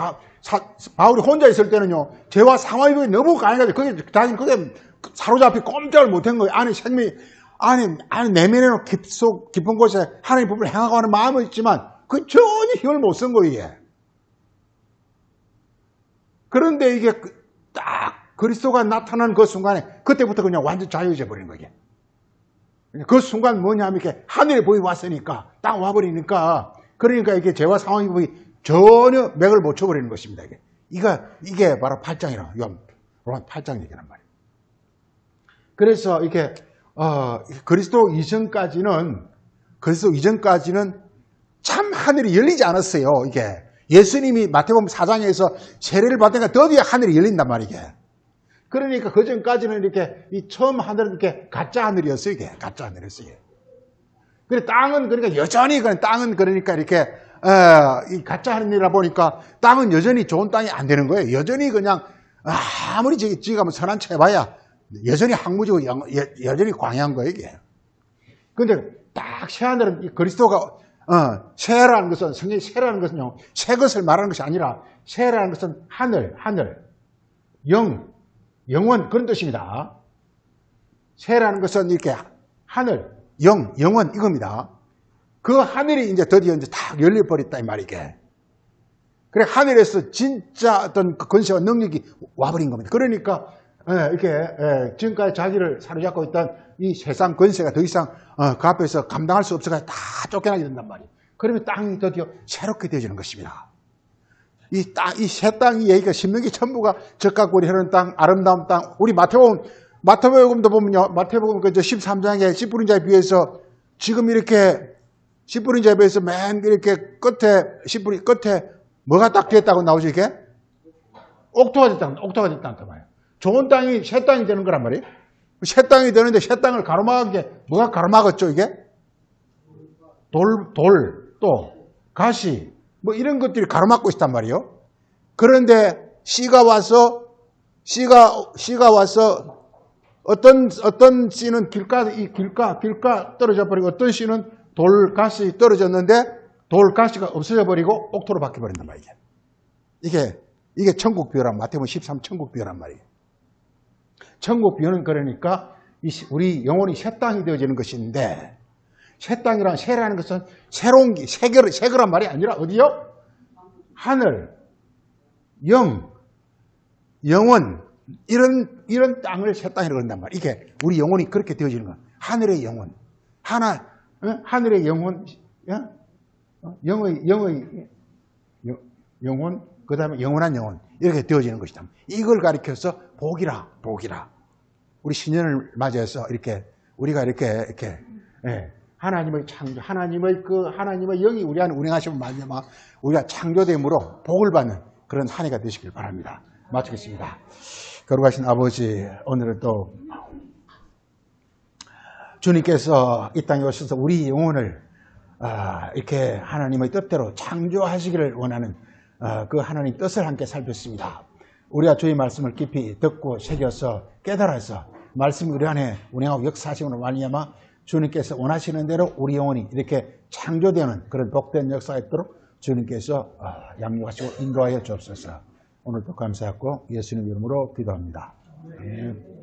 바울이 혼자 있을 때는요, 죄와 상황이 너무 강해가지고 그게 자기는 그게 사로잡히 꼼짝을 못한 거예요. 안에 생명이 안에 내면에는 깊은 곳에 하나님의 법을 행하고 하는 마음은 있지만 그 전혀 힘을 못 쓴 거예요, 이게. 그런데 이게 딱 그리스도가 나타난 그 순간에 그때부터 그냥 완전 자유해져 버리는 거예요. 그 순간 뭐냐면 이렇게 하늘의 법이 왔으니까 딱 와버리니까 그러니까 이게 죄와 상황의 법이 전혀 맥을 못 쳐버리는 것입니다. 이게 바로 8장이라 로마 8장 얘기란 말이에요. 그래서 이게 그리스도 이전까지는 참 하늘이 열리지 않았어요. 이게 예수님이 마태복음 4장에서 세례를 받으니까 드디어 하늘이 열린단 말이게. 그러니까 그 전까지는 이렇게 이 처음 하늘은 이렇게 가짜 하늘이었어요. 이게 가짜 하늘이었어요. 그래 땅은 그러니까 여전히 땅은 그러니까 이렇게 이 가짜 하늘이라 보니까 땅은 여전히 좋은 땅이 안 되는 거예요. 여전히 그냥 아무리 지가 뭐 선한 채 해봐야 여전히 항무지고 여전히 광야한 거예요, 이게. 근데 딱 새하늘은 그리스도가 새라는 것은 성경의 새라는 것은요, 새 것을 말하는 것이 아니라 새라는 것은 하늘, 영원 그런 뜻입니다. 새라는 것은 이렇게 하늘, 영원 이겁니다. 그 하늘이 이제 드디어 이제 딱 열려버렸다 이 말이게. 그래 하늘에서 진짜 어떤 권세와 능력이 와버린 겁니다. 그러니까 이렇게 지금까지 자기를 사로잡고 있던 이 세상 권세가 더 이상 그 앞에서 감당할 수 없어서 다 쫓겨나게 된단 말이에요. 그러면 땅이 드디어 새롭게 되어지는 것입니다. 이 새 땅이 얘기가 신명기 천부가 적각골이 흐르는 땅, 아름다운 땅. 우리 마태복음도 보면요, 마태복음 그 13장에 씨 뿌린 자에 비해서 지금 이렇게 씨 뿌린 자에 비해서 맨 이렇게 씨 뿌린 끝에 뭐가 딱 됐다고 나오죠, 이게? 옥토가 됐다는 말이에요. 좋은 땅이 새 땅이 되는 거란 말이에요. 새 땅이 되는데 새 땅을 가로막은 게 뭐가 가로막았죠, 이게? 또 가시 뭐 이런 것들이 가로막고 있단 말이에요. 그런데 씨가 와서 어떤 씨는 길가 떨어져 버리고 어떤 씨는 돌가시 떨어졌는데 돌가시가 없어져 버리고 옥토로 바뀌어 버린단 말이에요. 이게 천국 비유란 마태복음 13 천국 비유란 말이에요. 천국 비유는 그러니까 우리 영혼이 새 땅이 되어지는 것인데, 새 땅이란 새라는 것은 새로운 새거란 말이 아니라 어디요? 하늘, 영원 이런 땅을 새 땅이라고 한단 말이에요. 이게 우리 영혼이 그렇게 되어지는 거야. 하늘의 영혼, 하늘의 영혼, 영혼, 그 다음에 영원한 영혼 이렇게 되어지는 것이다. 이걸 가리켜서 복이라. 우리 신년을 맞이해서 우리가 이렇게 하나님의 창조, 하나님의 영이 우리 안에 운행하시면 말미암아 우리가 창조됨으로 복을 받는 그런 한 해가 되시길 바랍니다. 마치겠습니다. 거룩하신 아버지, 오늘은 또 주님께서 이 땅에 오셔서 우리 영혼을 이렇게 하나님의 뜻대로 창조하시기를 원하는 그 하나님 뜻을 함께 살폈습니다. 우리가 주의 말씀을 깊이 듣고 새겨서 깨달아서 말씀이 우리 안에 운행하고 역사하심으로 말미암아 주님께서 원하시는 대로 우리 영혼이 이렇게 창조되는 그런 복된 역사가 있도록 주님께서 양육하시고 인도하여 주옵소서. 오늘도 감사하고 예수님 이름으로 기도합니다. 아멘.